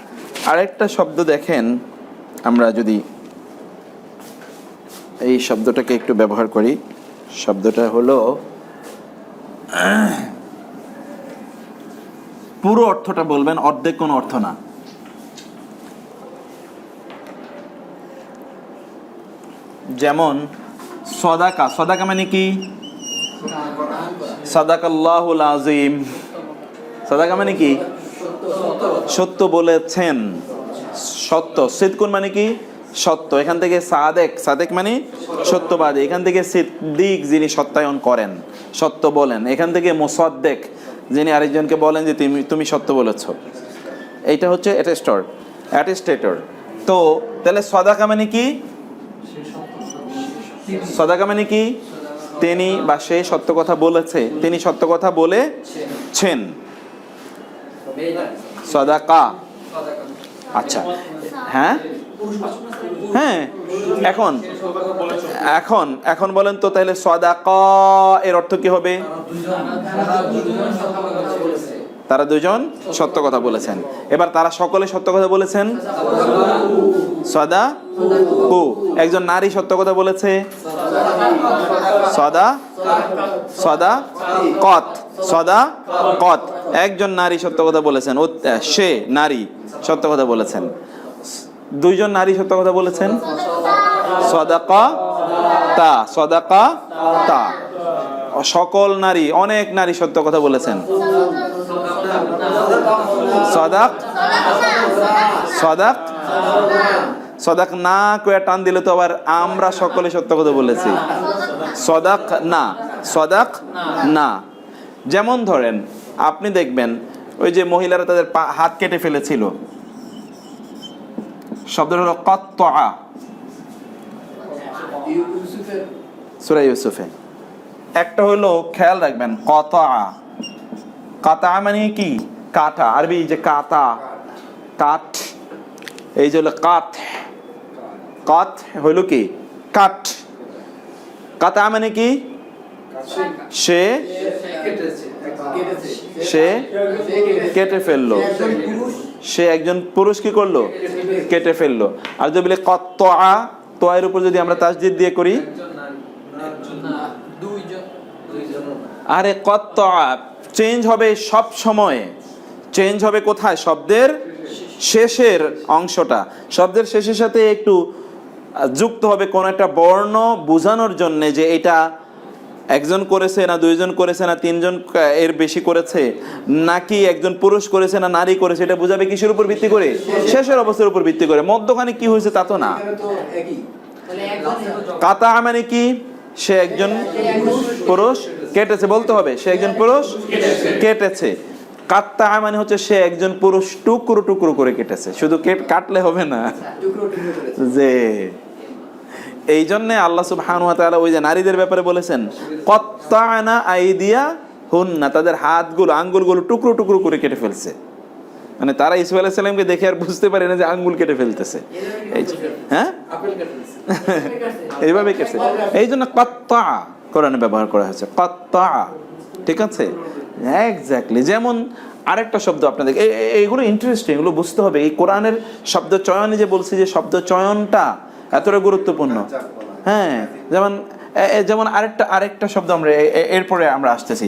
[SPEAKER 1] আরেকটা শব্দ দেখেন, আমরা যদি এই শব্দটাকে একটু ব্যবহার করি, শব্দটা হলো, পুরো অর্থটা বলবেন, অর্ধেক কোনো অর্থ না। যেমন সদাকা, সদাকা মানে কি? সাদাকাল্লাহুল আযীম। সদাকা মানে কি? সত্য বলেছেন, সত্য। সিদকুন মানে কি? সত্য। এখান থেকে সাদেক, সাদেক মানে সত্যবাদী। এখান থেকে সিদ্দিক, যিনি সত্যায়ন করেন, সত্য বলেন। এখান থেকে মুসাদ্দেক, যিনি আরেকজনকে বলেন যে তুমি সত্য বলেছ। এইটা হচ্ছে অ্যাটেস্টর, অ্যাটেস্টেটর। তো তাহলে সদাকা মানে কি? সদাকা মানে কি? তিনি বা সে সত্য কথা বলেছে, তিনি সত্য কথা বলেছেন। সদাকা। আচ্ছা, হ্যাঁ হ্যাঁ, এখন এখন এখন বলেন তো তাহলে সদাকা এর অর্থ কি হবে? তারা দুজন সত্য কথা বলেছেন। এবার তারা সকলে সত্য কথা বলেছেন। সদাকু। একজন নারী সত্য কথা বলেছে। সদাকত। সদাকত। একজন নারী সত্য কথা বলেছেন, সে নারী সত্য কথা বলেছেন। দুইজন নারী সত্য কথা বলেছেন। সদাকাতা। সদাকাতা। সকল নারী, অনেক নারী সত্য কথা বলেছেন। সদাক। সদাক। সদাক না কয়ে টান দিলে তো আবার আমরা সকলে সত্য কথা বলেছি। সদাক না। সদাক না। যেমন ধরেন আপনি দেখবেন ওই যে মহিলারা তাদের হাত কেটে ফেলেছিল, শব্দ হলো কত্তা। সূরা ইউসুফে একটা হলো, খেয়াল রাখবেন, কতা। কাতা মানে কি? কাটা। আরবি যে কাতা, কাঠ, এই যে হলো কাঠ। কাঠ হইল কি? কাঠ। কাতা মানে কি? সে সে কেটে ফেললো। সে একজন পুরুষ কি করলো? কেটে ফেললো। আর যদি বলে কত্তা, তোয়ের উপর যদি আমরা তাসদীদ দিয়ে করি, আরে কত্তা চেঞ্জ হবে সব সময়। চেঞ্জ হবে কোথায়? শব্দের শেষের অংশটা। শব্দের শেষের সাথে একটু যুক্ত হবে কোন একটা বর্ণ বোঝানোর জন্য যে এটা একজন করেছে না দুইজন করেছে না তিনজন এর বেশি করেছে, নাকি একজন পুরুষ করেছে না নারী করেছে, এটা বোঝাবে কিসের উপর ভিত্তি করে? শেষের অবস্থার উপর ভিত্তি করে। মধ্যখানে কি হয়েছে তা তো না। কাতা মানে কি? সে একজন পুরুষ কেটেছে, বলতে হবে সে একজন পুরুষ কেটেছে। কাত্তা মানে হচ্ছে সে একজন পুরুষ টুকরো টুকরো করে কেটেছে, শুধু কাটলে হবে না। যে এই জন্যে আল্লাহ সুবহানাহু ওয়া তাআলা ওই যে নারীদের ব্যাপারে বলেছেন, কত্তানা আইদিয়া হুন্না, তাদের হাতগুলো আঙ্গুলগুলো টুকরো টুকরো করে কেটে ফেলছে। মানে তারা ঈসা আলাইহিস সালামকে দেখে আর বুঝতে পারে না যে আঙ্গুল কেটে ফেলতেছে। হ্যাঁ, এইভাবে কেটেছে। এই জন্য কত্তা কোরআনে ব্যবহার করা হয়েছে, কত্তা। ঠিক আছে, এক্স্যাক্টলি। যেমন আরেকটা শব্দ আপনাদের, এইগুলো ইন্টারেস্টিং, এগুলো বুঝতে হবে। এই কোরআনের শব্দ চয়নে যে বলছি, যে শব্দ চয়নটা এতটা গুরুত্বপূর্ণ। হ্যাঁ, যেমন যেমন আরেকটা শব্দ আমরা এরপরে আমরা আসতেছি,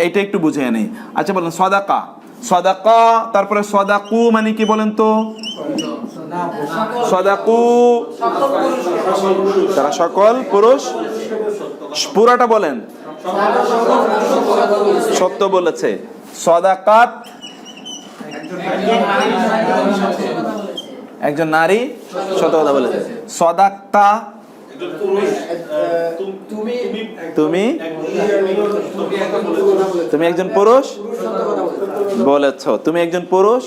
[SPEAKER 1] এইটা একটু বুঝে নেই। আচ্ছা বলেন সদাকা। সদাকা, তারপরে সদাকু মানে কি বলেন তো? সদাকু তারা সকল পুরুষ। পুরাটা বলেন। সত্য বলেছে। সদাকাত একজন নারী সত্য কথা বলেছে। সদাক্তা তুমি তুমি একজন পুরুষ বলেছ, তুমি একজন পুরুষ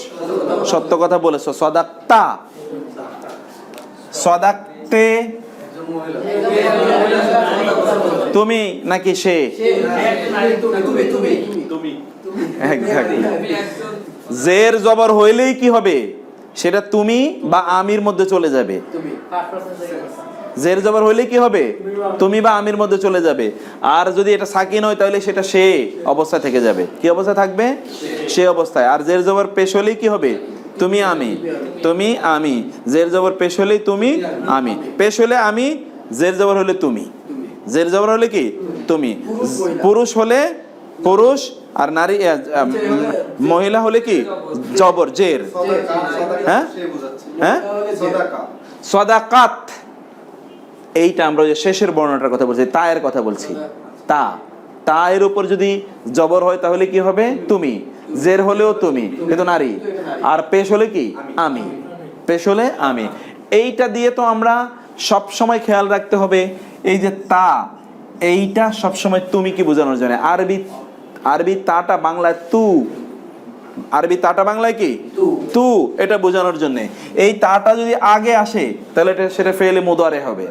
[SPEAKER 1] সত্য কথা বলেছ। সদাক্তা। সদাক্তে তুমি নাকি সে? জের জবর হইলেই কি হবে? সেটা তুমি বা আমির মধ্যে চলে যাবে। জের জবর হইলে কি হবে? তুমি বা আমির মধ্যে চলে যাবে। আর যদি এটা সাকিন হয় তাহলে সেটা সে অবস্থায় থেকে যাবে। কি অবস্থায় থাকবে? সে অবস্থায়। আর জের জবর পেশ হলেই কি হবে? তুমি আমি। তুমি আমি। জের জবর পেশ হলেই তুমি আমি। পেশ হলে আমি, জের জবর হলে তুমি। জের জবর হলে কি? তুমি। পুরুষ হলে পুরুষ, আর নারী মহিলা হলে কি? জবর, জের। হ্যাঁ হ্যাঁ, সদাকাত। এইটা আমরা যে শেষের বর্ণটার কথা বলছি, তায়ের কথা বলছি। তা, তায়ের উপর যদি জবর হয় তাহলে কি হবে? তুমি। জের হলেও তুমি, কিন্তু নারী। আর পেশ হলে কি? আমি। পেশ হলে আমি। এইটা দিয়ে তো আমরা সব সময় খেয়াল রাখতে হবে, এই যে তা, এইটা সব সময় তুমি কি বোঝানোর জন্য। আরবি তাটা বাংলায় তু, আরবি তাটা বাংলায় কি তু, এটা বোঝানোর জন্য। এই তাটা যদি আগে আসে তাহলে সেটা ফেলে মুদারে হবে,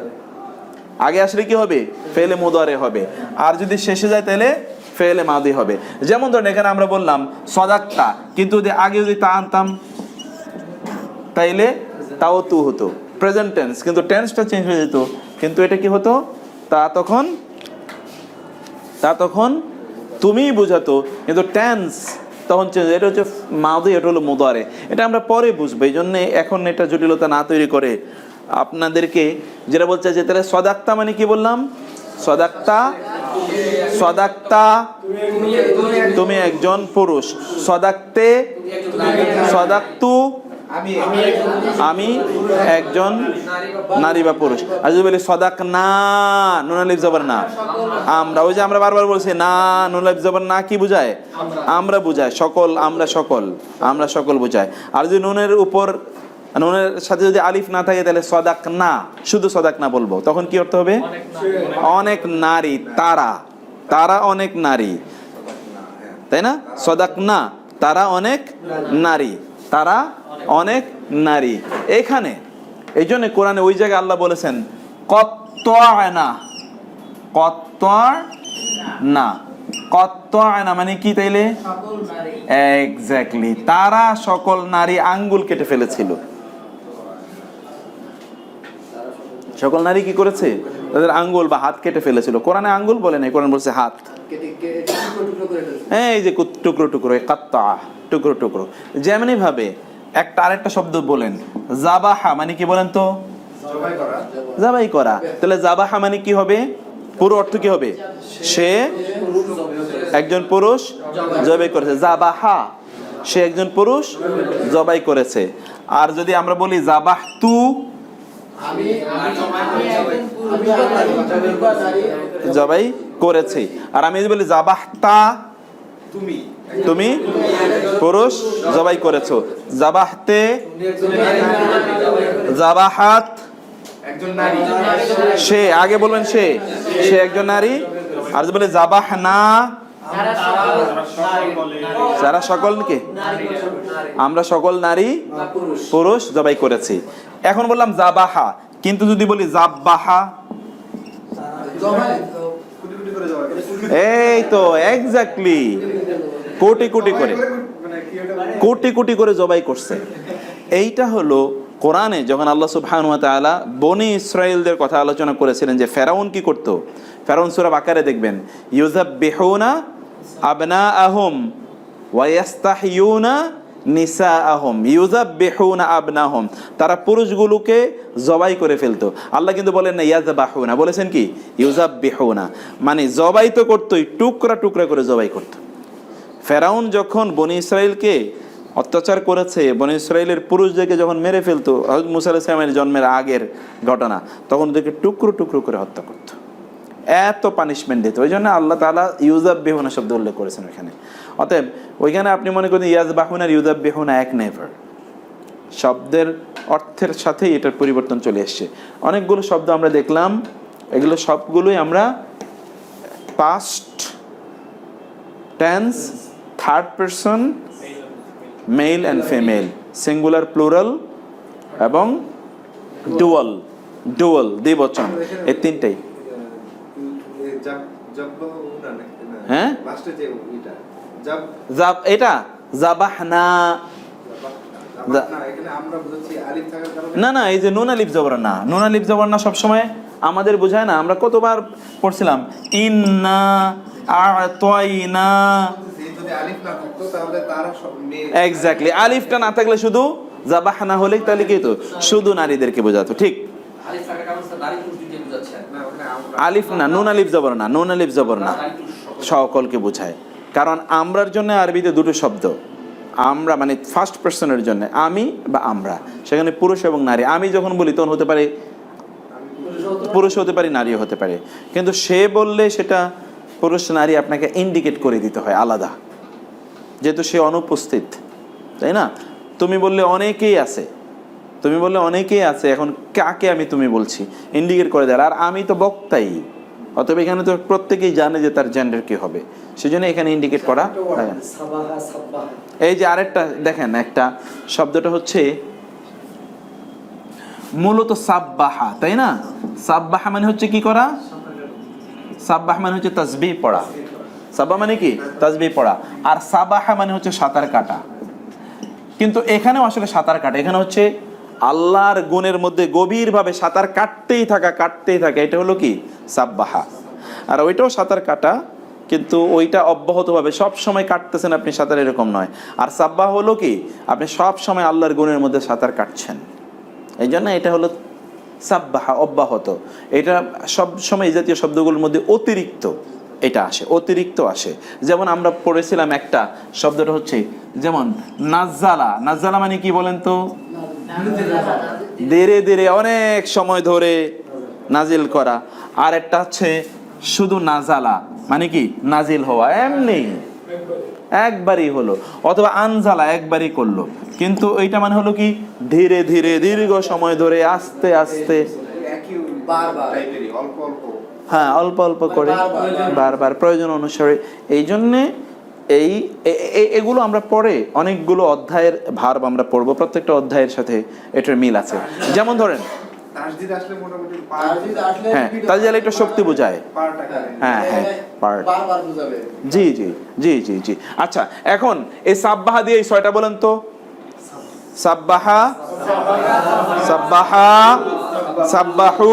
[SPEAKER 1] আগে আসলে কি হবে? ফেলে মুদারে হবে। আর যদি শেষে যায় তাহলে ফেলে মাদি হবে। যেমন ধরেন এখানে আমরা বললাম সদাক্তা, কিন্তু যদি আগে যদি তা আনতাম তাইলে তাও তু হতো, প্রেজেন্ট টেন্স, কিন্তু টেন্সটা চেঞ্জ হয়ে যেত। কিন্তু এটা কি হতো? তা তখন তুমিই বোঝাতো, কিন্তু টেন্স তখন চেঞ্জ। এটা হচ্ছে মাদি, এটা হলো মুদারে। এটা আমরা পরে বুঝবো, এই জন্যে এখন এটা জটিলতা না তৈরি করে আপনাদেরকে যেটা বলছে যে তাহলে সদাক্তা মানে কি বললাম? সদাক্তা তুমি একজন পুরুষ, সদাক্তু আমি একজন নারী বা পুরুষ। আর যদি বলি সদাক না, নুন আলিফ জবর না, আমরা, ওই যে আমরা বারবার বলছি না, নুন আলিফ জবর না কি বুঝায়? আমরা বুঝায়, সকল, আমরা সকল বুঝায়। আর যদি নুনের সাথে যদি আলিফ না থাকে তাহলে সদাক না, শুধু সদাক না বলবো, তখন কি অর্থ হবে? অনেক নারী, তারা অনেক নারী, তাই না? সদাক না, তারা অনেক নারী। এখানে এই জন্য কোরআনে ওই জায়গায় আল্লাহ বলেছেন কত্তআনা মানে কি তাইলে? এক্স্যাক্টলি, তারা সকল নারী আঙ্গুল কেটে ফেলেছিল। সকল নারী কি করেছে? তাদের আঙ্গুল বা হাত কেটে ফেলেছিল। কোরআনে আঙ্গুল বলে নাই, কোরআন বলছে হাত। এই যে টুকরো টুকরো, কাত্তা, টুকরো টুকরো। যেমনি ভাবে আরেকটা শব্দ বলেন, জাবাহা মানে কি বলেন তো? জবাই করা। তাহলে জাবাহা মানে কি হবে? পুরো অর্থ কি হবে? সে একজন পুরুষ জবাই করেছে। জাবাহা, সে একজন পুরুষ জবাই করেছে। আর যদি আমরা বলি জাবাহতু, জবাই করেছে। আর আমি যদি বলি জাবাহতা, তুমি পুরুষ জবাই করেছো। জাবাহতে, জাবাহাত, সে, আগে বলবেন সে একজন নারী। আর যদি বলে জাবাহনা, যারা সকল কি? আমরা সকল নারী পুরুষ জবাই করেছি। এখন বললাম জাবাহা, কিন্তু যদি বলি জাব্বাহা, এই তো এক্স্যাক্টলি কোটি কোটি করে জবাই করছে। এইটা হলো কোরআনে যখন আল্লাহ সুবহানাহু ওয়া তাআলা বনি ইসরাইলদের কথা আলোচনা করেছিলেন যে ফেরাউন কি করত। ফেরাউন সূরা বাকারে দেখবেন, ইউযাববিহুনা আবনাআহুম ওয়া ইস্তাহইয়ুনা নিসাআহুম, ইউযাববিহুনা আবনাহুম, তারা পুরুষগুলোকে জবাই করে ফেলতো। আল্লাহ কিন্তু বলেন না ইয়াযবাহুনা, বলেছেন কি ইউযাববিহুনা, মানে জবাই তো করতোই, টুকরা টুকরা করে জবাই করতো। ফেরাউন যখন বনি ইসরাইলকে অত্যাচার করেছে, বনি ইসরাইলের পুরুষদেরকে যখন মেরে ফেলতো, হযরত মুসা আলাইহিস সালামের জন্মের আগের ঘটনা, তখন ওদেরকে টুকরো টুকরো করে হত্যা করত, এত পানিশমেন্ট দিত। ওই জন্য আল্লাহ তাআলা ইউযাববিহুনা শব্দ উল্লেখ করেছেন ওইখানে। অতএব ওইখানে আপনি মনে করেন ইয়াযবাহুনা আর ইউযাববিহুনা এক, নেভার। শব্দের অর্থের সাথেই এটার পরিবর্তন চলে এসছে। অনেকগুলো শব্দ আমরা দেখলাম, এগুলো সবগুলোই আমরা past tense, third person, male and female, singular, plural এবং ডুয়াল দ্বিবচন, এই তিনটাই। হ্যাঁ, এটা জাবাহনা, না, এই যে নুন আলিফ জবর না, নুন আলিফ জবর না সবসময় আমাদের বোঝায় না। আমরা কতবার পড়ছিলাম ইন্না আ'তাইনা, এক্স্যাক্টলি, আলিফটা না থাকলে শুধু জাবাহনা হলে তাহলে কি হতো? শুধু নারীদেরকে বোঝাতো। ঠিক, আলিফ না, নুন আলিফ জবর না, সকলকে বোঝায়। কারণ আমরার জন্য আরবিতে দুটো শব্দ, আমরা মানে ফার্স্ট পারসনের জন্য আমি বা আমরা, সেখানে পুরুষ এবং নারী। আমি যখন বলি তখন হতে পারে পুরুষ হতে পারে, নারীও হতে পারে, কিন্তু সে বললে সেটা পুরুষ নারী আপনাকে ইন্ডিকেট করে দিতে হয় আলাদা, যেহেতু সে অনুপস্থিত, তাই না? তুমি বললে অনেকেই আছে, এখন কাকে আমি তুমি বলছি ইন্ডিকেট করে দেয়। আর আমি তো বক্তাই, অতএব এখানে তো প্রত্যেকেই জানে যে তার জেন্ডার কি হবে, সেজন্য এখানে ইন্ডিকেট করা লাগে না।
[SPEAKER 4] সাবাহা সাব্বাহা।
[SPEAKER 1] এই যে আরেকটা দেখেন, একটা শব্দটা হচ্ছে মূলত সাব্বাহা, তাই না? সাব্বাহা মানে হচ্ছে কি করা? সাব্বাহ মানে হচ্ছে তাসবিহ পড়া। সাব্বাহ মানে কি? তাসবিহ পড়া। আর সাবাহা মানে হচ্ছে সাঁতার কাটা। কিন্তু এখানেও আসলে সাঁতার কাটা, এখানে হচ্ছে আল্লাহর গুণের মধ্যে গভীরভাবে সাঁতার কাটতেই থাকা, এটা হলো কি? সাব্বাহা। আর ওইটাও সাঁতার কাটা, কিন্তু ওইটা অব্যাহতভাবে সব সময় কাটতেছেন আপনি সাঁতার, এরকম নয়। আর সাব্বাহ হলো কি? আপনি সব সময় আল্লাহর গুণের মধ্যে সাঁতার কাটছেন, এই জন্য এটা হলো সাব্বাহা, অব্যাহত। এটা সব সময় এই জাতীয় শব্দগুলোর মধ্যে অতিরিক্ত এটা আসে, অতিরিক্ত আসে। যেমন আমরা পড়েছিলাম একটা শব্দটা হচ্ছে যেমন নাজ্জালা। নাজ্জালা মানে কি বলেন তো? ধীরে ধীরে অনেক সময় ধরে নাজিল করা। আর একটা হচ্ছে শুধু নাজালা, মানে কি? নাজিল হওয়া, এমনি একবারই হলো। অথবা আনজালা, একবারই করলো। কিন্তু এইটা মানে হলো কি? ধীরে ধীরে দীর্ঘ সময় ধরে আস্তে আস্তে, হ্যাঁ, অল্প অল্প করে, বারবার প্রয়োজন অনুসারে। এই জন্যে এগুলো আমরা পরে অনেকগুলো অধ্যায়ের ভার্ব আমরা পড়বো, প্রত্যেকটা অধ্যায়ের সাথে এটার মিল আছে। যেমন ধরেন হ্যাঁ, তাজদিদ একটু শক্তি বোঝায়। হ্যাঁ হ্যাঁ, পার্ট। জি জি জি জি জি। আচ্ছা, এখন এই সাব্বাহা দিয়ে এই 6টা বলেন তো। সাব্বাহা, সাব্বাহা, সাব্বাহু,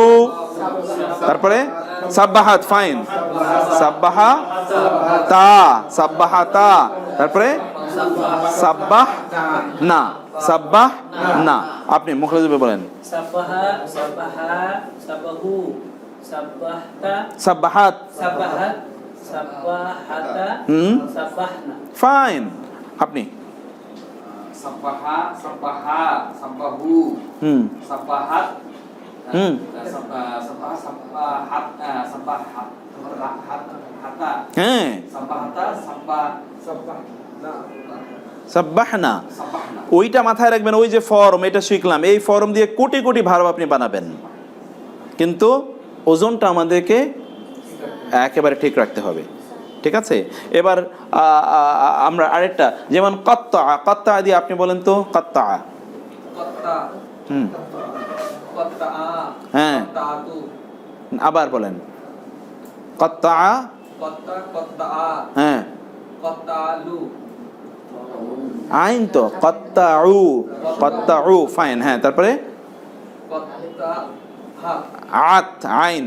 [SPEAKER 1] তারপরে সাব্বাহাত, ফাইন। সাব্বাহা তা, সাব্বাহা তা, তারপরে সাব্বাহ না, সাব্বাহ না। আপনি মুখরোজবে বলেন।
[SPEAKER 2] সাব্বাহা, সাব্বাহা, সাব্বাহু, সাব্বাহতা,
[SPEAKER 1] সাব্বাহাত,
[SPEAKER 2] সাব্বাহাত, সাব্বাহাতা, সাব্বাহনা।
[SPEAKER 1] ফাইন। আপনি
[SPEAKER 5] সাব্বাহা, সাব্বাহা, সাব্বাহু, সাব্বাহাত, সাব্বাহা, সাব্বাহাত, সাব্বাহাত, হাতা,
[SPEAKER 1] হ্যাঁ,
[SPEAKER 5] সাব্বাহাতা,
[SPEAKER 1] সাব্বাহনা।
[SPEAKER 5] সাব্বাহনা।
[SPEAKER 1] ওইটা মাথায় রাখবেন, ওই যে ফর্ম, এটা শিখলাম, এই ফর্ম দিয়ে কোটি কোটি ভার্ব আপনি বানাবেন, কিন্তু ওজনটা আমাদেরকে একেবারে ঠিক রাখতে হবে। ঠিক আছে? এবার আমরা আরেকটা, যেমন কত্তা। কত্তা দিয়ে আপনি বলেন তো। কত্তা,
[SPEAKER 5] কত্তা, কত্তা,
[SPEAKER 1] হ্যাঁ,
[SPEAKER 5] কত্তাতু,
[SPEAKER 1] আবার বলেন। কত্তা,
[SPEAKER 5] কত্তা, কত্তা,
[SPEAKER 1] হ্যাঁ,
[SPEAKER 5] কত্তালু,
[SPEAKER 1] আইন তো। কত্তাউ, কত্তাউ, ফাইন। হ্যাঁ, তারপরে
[SPEAKER 5] কত্তা, হা,
[SPEAKER 1] আত, আইন।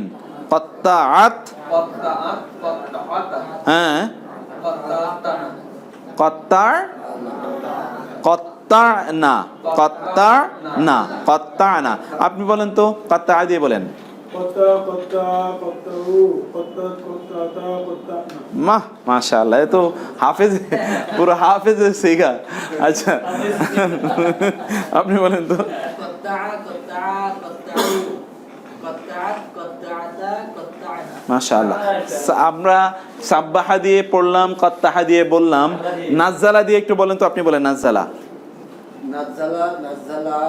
[SPEAKER 1] কত্তাআত,
[SPEAKER 5] কত্তাআত, কত্তাআতা,
[SPEAKER 1] হ্যাঁ,
[SPEAKER 5] কত্তাতা,
[SPEAKER 1] কত্তার, কত্তানা, কত্তানা, কত্তানা। আপনি বলেন তো। কত্তা দিয়ে বলেন। মাশাআল্লাহ, এ তো হাফেজ, পুরো হাফেজ শেখা। আচ্ছা, আপনি বলেন তো। মাশাআল্লাহ, আমরা সাব্বাহা দিয়ে পড়লাম, কত্তাহা দিয়ে বললাম, নাজ্জালা দিয়ে একটু বলেন তো। আপনি বলেন নাজ্জালা।
[SPEAKER 4] নাজ্জালা, নাজ্জালা,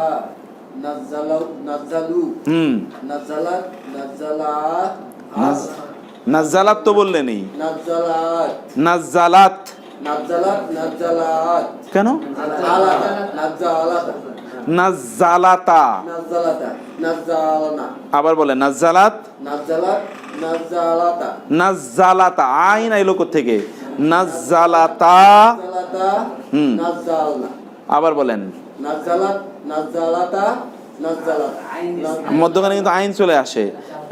[SPEAKER 4] নাজ্জালা, নাজ্জালু, নাজ্জালাত, নাজ্জালাত,
[SPEAKER 1] নাজ্জালাত তো বললেনই।
[SPEAKER 4] নাজ্জালাত,
[SPEAKER 1] নাজ্জালাত,
[SPEAKER 4] নাজ্জালাত, নাজ্জালাত,
[SPEAKER 1] কেন?
[SPEAKER 4] আলাদা, নাজ্জালাতা,
[SPEAKER 1] নাজ্জালাতা,
[SPEAKER 4] নাজ্জালাতা, নাজ্জালানা।
[SPEAKER 1] আবার বলেন নাজ্জালাত,
[SPEAKER 4] নাজ্জালাত, নাজ্জালাতা,
[SPEAKER 1] নাজ্জালাতা। আইন আইলো থেকে। নাজ্জালাতা,
[SPEAKER 4] নাজ্জালাতা, নাজ্জালনা।
[SPEAKER 1] আবার বলেন।
[SPEAKER 4] নাজ্জালাত, নাজ্জালাতা, নাজ্জালাত।
[SPEAKER 1] মধ্যখানে কিন্তু আইন চলে আসে।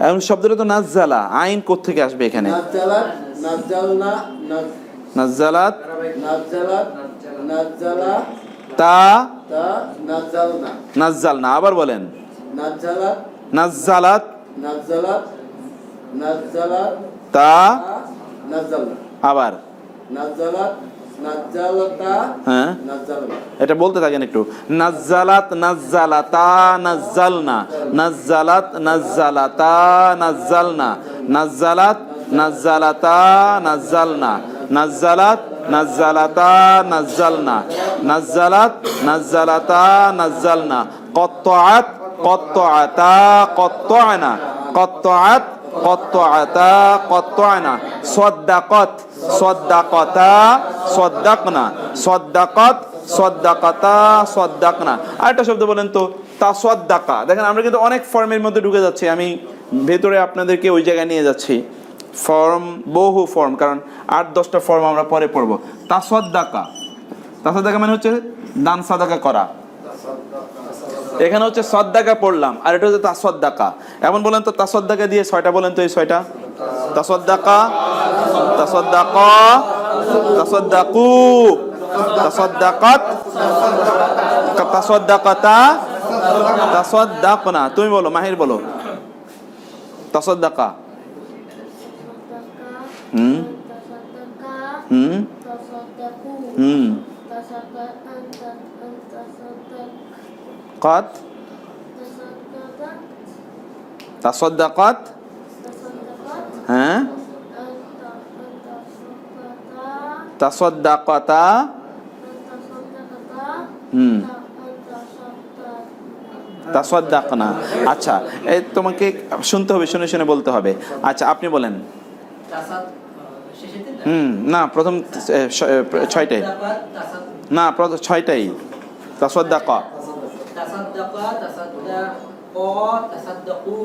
[SPEAKER 1] এখন শব্দটা তো নাজ্জালা, আইন কোত্থেকে আসবে এখানে?
[SPEAKER 4] নাজ্জালাত, নাজ্জালনা,
[SPEAKER 1] নাজ্জালাত,
[SPEAKER 4] নাজ্জালাত, নাজ্জালা,
[SPEAKER 1] তা,
[SPEAKER 4] তা, নাজ্জালনা।
[SPEAKER 1] নাজ্জালনা। আবার বলেন।
[SPEAKER 4] নাজ্জালাত,
[SPEAKER 1] নাজ্জালাত,
[SPEAKER 4] নাজ্জালাত, নাজ্জালাত,
[SPEAKER 1] তা,
[SPEAKER 4] তা, নাজ্জালনা।
[SPEAKER 1] আবার
[SPEAKER 4] নাজ্জালাত, নাজ্জালাতা,
[SPEAKER 1] হ্যাঁ,
[SPEAKER 4] নাজ্জালনা।
[SPEAKER 1] এটা বলতে থাকেন একটু। নাজ্জালাত, নাজ্জালাতা, নাজ্জালনা, নাজ্জালাত, নাজ্জালাতা, নাজ্জালনা, নাজ্জালাত, নাজ্জালাতা, নাজ্জালনা, নাজ্জালাত, নাজ্জালাতা, নাজ্জালনা, নাজ্জালাত, নাজ্জালাতা, নাজ্জালনা। কত্তাআত, কত্তাআতা, কত্তানা, কত্তাআত, কত্তাআতা কত্তানা, সাদ্দাকাত সাদ্দাকাতা সাদ্দাকনা, সাদ্দাকাত সাদ্দাকাতা সাদ্দাকনা। আরেকটা শব্দ বলেন তো, তাসাদ্দাকা। দেখেন আমরা কিন্তু অনেক ফর্মের মধ্যে ঢুকে যাচ্ছি, আমি ভেতরে আপনাদেরকে ওই জায়গায় নিয়ে যাচ্ছি। ফর্ম, বহু ফর্ম, কারণ 8-10টা ফর্ম আমরা পরে পড়বো। তাসাদ্দাকা, তাসাদ্দাকা মানে হচ্ছে দান সাদাকা করা। এখানে হচ্ছে সদ্দাকা পড়লাম, আর এটা হচ্ছে তাসাদ্দাকা। এখন বলেন তো তাসাদ্দাকা দিয়ে 6টা বলেন তো, এই 6টা। তাসাদ্দাকা, তাসাদ্দাকা, তাসাদ্দাকু, তাসাদ্দাকাত, তাসাদ্দাকাতা, তাসাদ্দাকনা। তুমি বলো, মাহির বলো তাসাদ্দাকা। হুম হুম হুম قد تصدقت ها تصدقتا তাসাদ্দাকনা। আচ্ছা, এই তোমাকে শুনতে হবে, শুনে শুনে বলতে হবে। আচ্ছা আপনি বলেন। না, প্রথম 6টাই না, প্রথম 6টাই তাসাদ্দাকা।
[SPEAKER 2] তাসাদ্দাকা, তাসাদ্দাকা, তাসাদ্দাকু,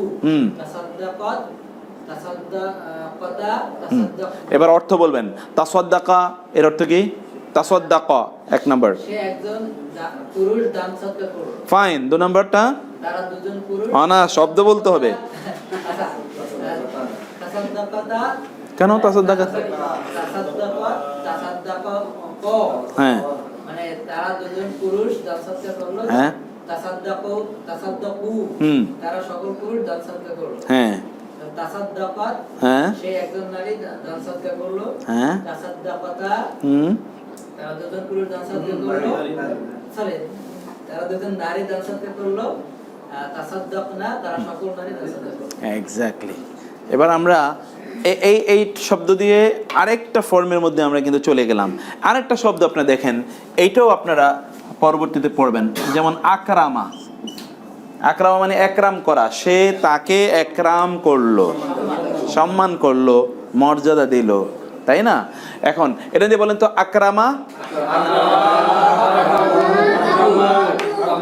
[SPEAKER 2] তাসাদ্দাকাত, তাসাদ্দাকাতা, তাসাদ্দাকু।
[SPEAKER 1] এবার অর্থ বলবেন। তাসাদ্দাকা এর অর্থ কি? তাসাদ্দাকা 1 নাম্বার,
[SPEAKER 2] সে একজন পুরুষ দান সদকা করলো।
[SPEAKER 1] ফাইন। 2 নাম্বারটা
[SPEAKER 2] তারা দুজন পুরুষ।
[SPEAKER 1] না, শব্দ বলতে হবে।
[SPEAKER 2] আচ্ছা, তাসাদ্দাকাতা,
[SPEAKER 1] কেন তাসাদ্দাকা?
[SPEAKER 2] তাসাদ্দাকা, তাসাদ্দাকা ক,
[SPEAKER 1] হ্যাঁ
[SPEAKER 2] মানে তারা দুজন পুরুষ দান সদকা করলো।
[SPEAKER 1] হ্যাঁ
[SPEAKER 2] তাসাদ্দাকু, তাসাদ্দাকু, তারা সকল পুরুষ দান সদকা করলো।
[SPEAKER 1] হ্যাঁ
[SPEAKER 2] তাসাদ্দাকাত,
[SPEAKER 1] হ্যাঁ
[SPEAKER 2] সে একজন নারী দান সদকা করলো।
[SPEAKER 1] হ্যাঁ
[SPEAKER 2] তাসাদ্দাকাতা, তারা দুজন পুরুষ দান সদকা করলো। সরি, তারা দুজন নারী দান সদকা করলো। তাসাদ্দাকনা, তারা সকল নারী দান সদকা করলো।
[SPEAKER 1] এক্স্যাক্টলি। এবার আমরা এই শব্দ দিয়ে আরেকটা ফর্মের মধ্যে আমরা কিন্তু চলে গেলাম। আরেকটা শব্দ আপনারা দেখেন, এইটাও আপনারা পরবর্তীতে পড়বেন, যেমন আকরামা। আকরামা মানে একরাম করা, সে তাকে একরাম করলো, সম্মান করলো, মর্যাদা দিল, তাই না? এখন এটা দিয়ে বলেন তো আকরামা,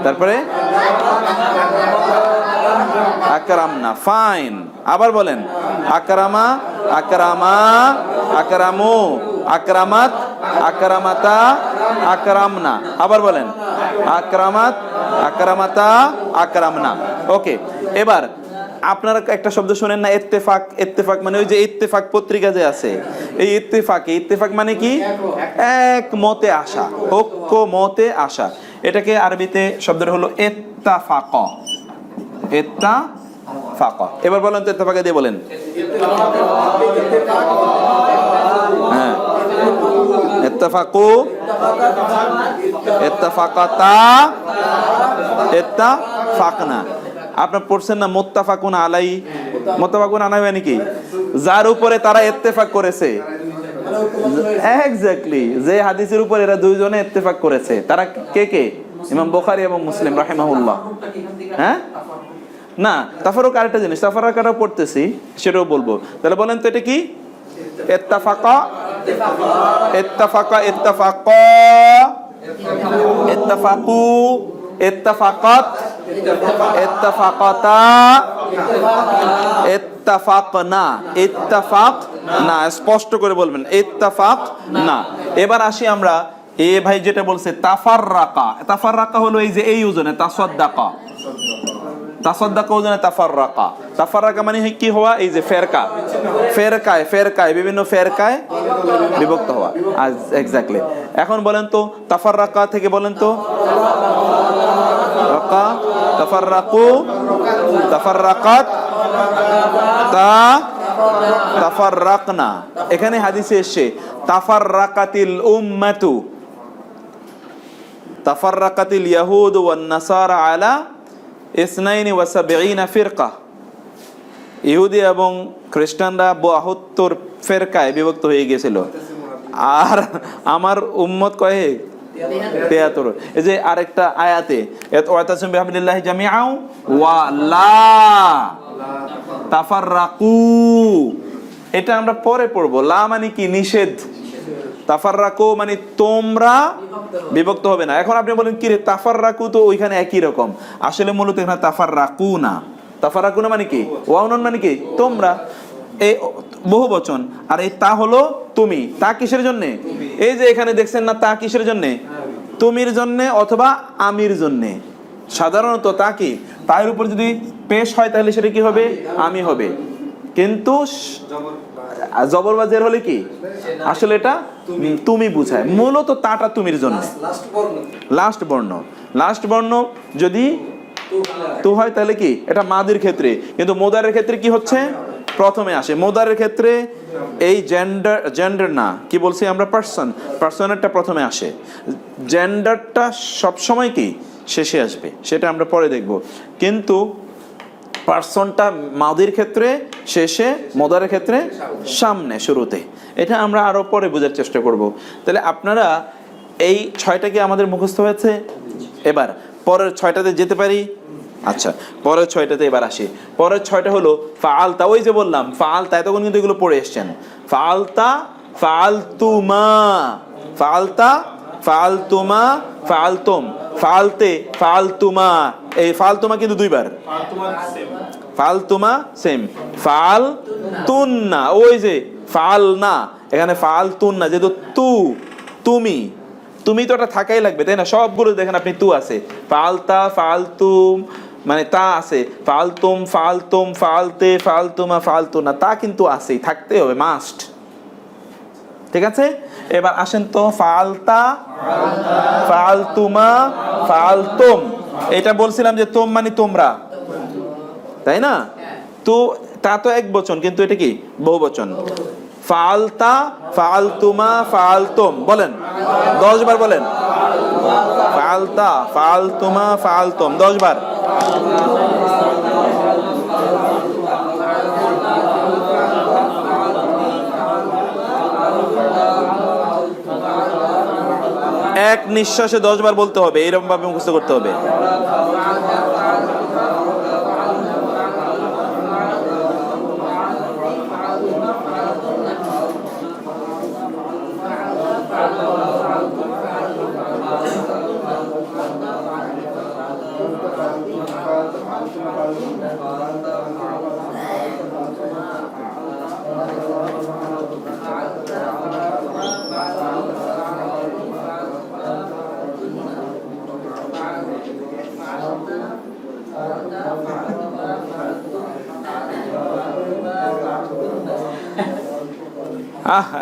[SPEAKER 1] তারপরে আকরামনা, ফাইন। আবার বলেন আকরামা, আকরামা, আকরামু, আকরামাত, আকরামাতা, আকরামনা। আবার বলেন আকরামাত, আকরামাতা, আকরামনা। ওকে, এবার আপনারা একটা শব্দ শুনেন না, ইত্তেফাক। ইত্তেফাক মানে ওই যে ইত্তেফাক পত্রিকা যে আছে, এই ইত্তেফাক মানে কি? এক মতে আসা, ঐক্য মতে আসা। এটাকে আরবিতে শব্দটা হলো ইত্তাফাক। ইত্তাফাক। এবার বলেন তো ইত্তেফাক দিয়ে বলেন। হ্যাঁ, ইত্তাফাকু, ইত্তাফাকাতা, ইত্তাফাকনা। আপনার পড়ছেন না মুত্তাফাকুন আলাই? মুত্তাফাকুন আলাই মানে কি? যার উপরে তারা ইত্তেফাক করেছে। এক্স্যাক্টলি, যে হাদিসের উপর এরা দুইজনে ইত্তেফাক করেছে, তারা কে কে? ইমাম বুখারী এবং মুসলিম রাহিমাহুল্লাহ। হ্যাঁ না, তাফারুক আরেকটা জিনিস, তাফারাকাটাও পড়তেছি, সেটাও বলবো। তাহলে বলেন তো এটা কি? ইত্তাফাকা, ইত্তাফাকা, ইত্তাফাকা, ইত্তাফাকু, ইত্তাফাকাত, ইত্তাফাকাতা, ইত্তাফাকনা। ইত্তাফাকনা, স্পষ্ট করে বলবেন ইত্তাফাকনা। এবার আসি আমরা, এ ভাই যেটা বলছে তাফাররাকা। তাফাররাকা হলো এই যে এই ওজনে তাসাদ্দাকা। তাসাদ্দাকা ওজনে তাফাররাকা। তাফাররাকা মানে কি হওয়া? এই যে ফেরকা, ফেরকায়, ফেরকায়, বিভিন্ন ফেরকায় বিভক্ত হওয়া। এক্স্যাক্টলি। এখন বলেন তো তাফাররাকা থেকে বলেন তো রাকা, তাফাররাকু, তাফাররাকাত, তাফাররাকনা। এখানে হাদিসে এসেছে তাফাররাকাতিল উম্মাতু, তাফাররাকাতিল ইয়াহুদ ওয়ান নাসারা আলা 72 ফিরকা। ইহুদি এবং খ্রিস্টানরা 72 ফেরকায় বিভক্ত হয়ে গিয়েছিল। আর আমার উম্মত কয়ে 73। এই যে আরেকটা আয়াতে ওয়াতাসিমু বিহাবলিল্লাহি জামিআন ওয়া লা তাফাররাকু, এটা আমরা পরে পড়বো। লা মানে কি? নিষেধ। তাফাররাকু মানে তোমরা বিভক্ত হবে না। এখন আপনি বলেন কি রে তাফাররাকু তো ওইখানে একই রকম, আসলে মূলত এখানে তাফাররাকু না। তাফাররাকু না মানে কি? ওয়াউন মানে কি? তোমরা, এই বহু বচন। আর এই তা হলো তুমি। তা কিসের জন্য? এই যে এখানে দেখছেন না, তা কিসের জন্য? তুমির জন্য অথবা আমির জন্য। সাধারণত তা কি, তার উপর যদি পেশ হয় তাহলে সেটা কি হবে? আমি হবে। কিন্তু জবর বা জের হলে কি আসলে এটা তুমি বুঝায়। মূলত তাটা তুমির জন্য। লাস্ট বর্ণ, লাস্ট বর্ণ যদি তু হয় তাহলে কি এটা মাদির ক্ষেত্রে, কিন্তু মোদারের ক্ষেত্রে কি হচ্ছে? প্রথমে আসে। মোদারের ক্ষেত্রে এই জেন্ডার না, কি বলছি আমরা, পার্সনেরটা প্রথমে আসে। জেন্ডারটা সবসময় কি শেষে আসবে, সেটা আমরা পরে দেখব। কিন্তু পার্সনটা মাদির ক্ষেত্রে শেষে, মোদারের ক্ষেত্রে সামনে, শুরুতে। এটা আমরা আরো পরে বোঝার চেষ্টা করব। তাহলে আপনারা এই 6টা কি আমাদের মুখস্থ হয়েছে? এবার পরের 6টাতে যেতে পারি। আচ্ছা, পরের 6টাতে এবার আসি। পরের 6টা হলো ফাআলতা। ওই যে বললাম ফাআলতা, এতক্ষণ কিন্তু এগুলো পড়ে এসছেন। ফাআলতা, ফাআলতুমা, ফাআলতা, ফাআলতুমা, ফাআলতুম, ফাআলতে, ফাআলতুমা। এই ফাআলতুমা কিন্তু দুইবার। ফাআলতুমা সেম, ফাআলতুন্না, ওই যে ফাআলনা, এখানে ফাআলতুন্না, যেহেতু তু, তুমি, তুমি তো এটা থাকাই লাগবে, তাই না? সবগুলো দেখেন আপনি তু আছে, ফাআলতা, ফাআলতুম মানে তা আছে, ফাআলতুম, ফাআলতুম, ফাআলতে, ফাআলতুমা, ফাআলতুনা, তা কিন্তু আছেই, থাকতেই হবে, মাস্ট। ঠিক আছে, এবার আসেন তো ফাআলতা, ফাআলতুমা, ফাআলতুম। এটা বলছিলাম যে তোম মানে তোমরা, তাই না? তো তা তো এক বচন, কিন্তু এটা কি বহু বচন। ফাআলতা, ফাআলতুমা, ফাআলতুম, বলেন 10 বার বলেন। ফাআলতা, ফাআলতুমা, ফাআলতুম 10 বার। এক নিঃশ্বাসে 10 বার বলতে হবে, এরকম ভাবে মুখস্থ করতে হবে।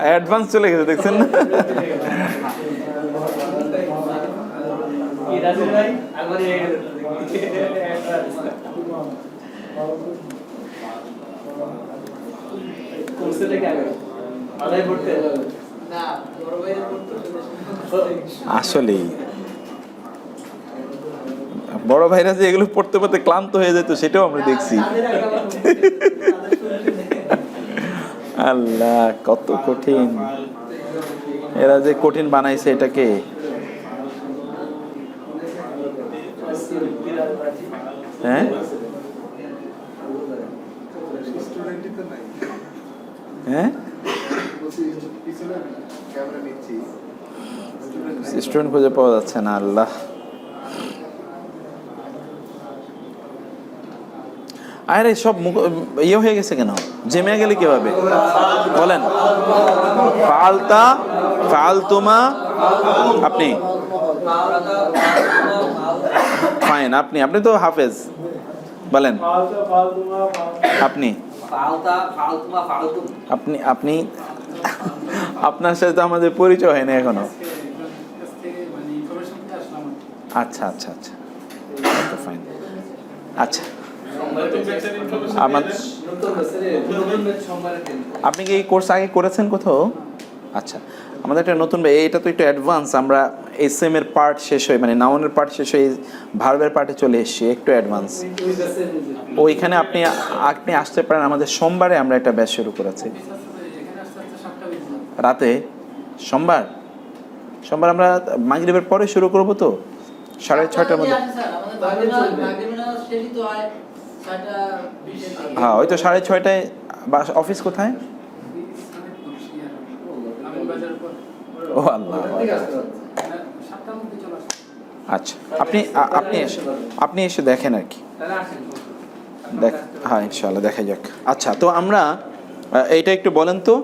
[SPEAKER 1] অ্যাডভান্স চলে গেছে, দেখছেন না? আসলেই বড় ভাইরা যে এগুলো পড়তে পড়তে ক্লান্ত হয়ে যেত, সেটাও আমরা দেখছি। আল্লাহ, কত কঠিন! এরা যে কঠিন বানাইছে এটাকে। হ্যাঁ, হ্যাঁ, স্টুডেন্ট খুঁজে পাওয়া যাচ্ছে না। আল্লাহ, আরে সব ইয়ে হয়ে গেছে কেন? জেমে গেলে কিভাবে বলেন? ফাআলতা, ফাআলতুমা, আপনি ফাইন, আপনি আপনি তো হাফেজ, বলেন আপনি আপনি আপনি আপনার সাথে তো আমাদের পরিচয় হয় না এখনো। আচ্ছা আচ্ছা আচ্ছা, ফাইন। আচ্ছা, আপনি কি এই কোর্স আগে করেছেন কোথাও? আচ্ছা, আমাদের একটা নতুন, এটা তো একটু অ্যাডভান্স। আমরা এসএম এর পার্ট শেষ হয়ে, মানে নাউনের পার্ট শেষ হয়ে ভার্বের পার্টে চলে এসেছি, একটু অ্যাডভান্স। ওইখানে আপনি আপনি আসতে পারেন। আমাদের সোমবারে আমরা একটা ব্যাচ শুরু করেছি রাতে। সোমবার আমরা মাগরিবের পরে শুরু করব, তো 6:30টার মধ্যে।
[SPEAKER 2] 6:20
[SPEAKER 1] হ্যাঁ ওই তো 6:30টায় অফিস কোথায়? ও আল্লাহ, আচ্ছা আপনি এসে দেখেন আর কি, দেখ হ্যাঁ ইনশাআল্লাহ দেখা যাক। আচ্ছা তো আমরা এইটা একটু বলেন তো,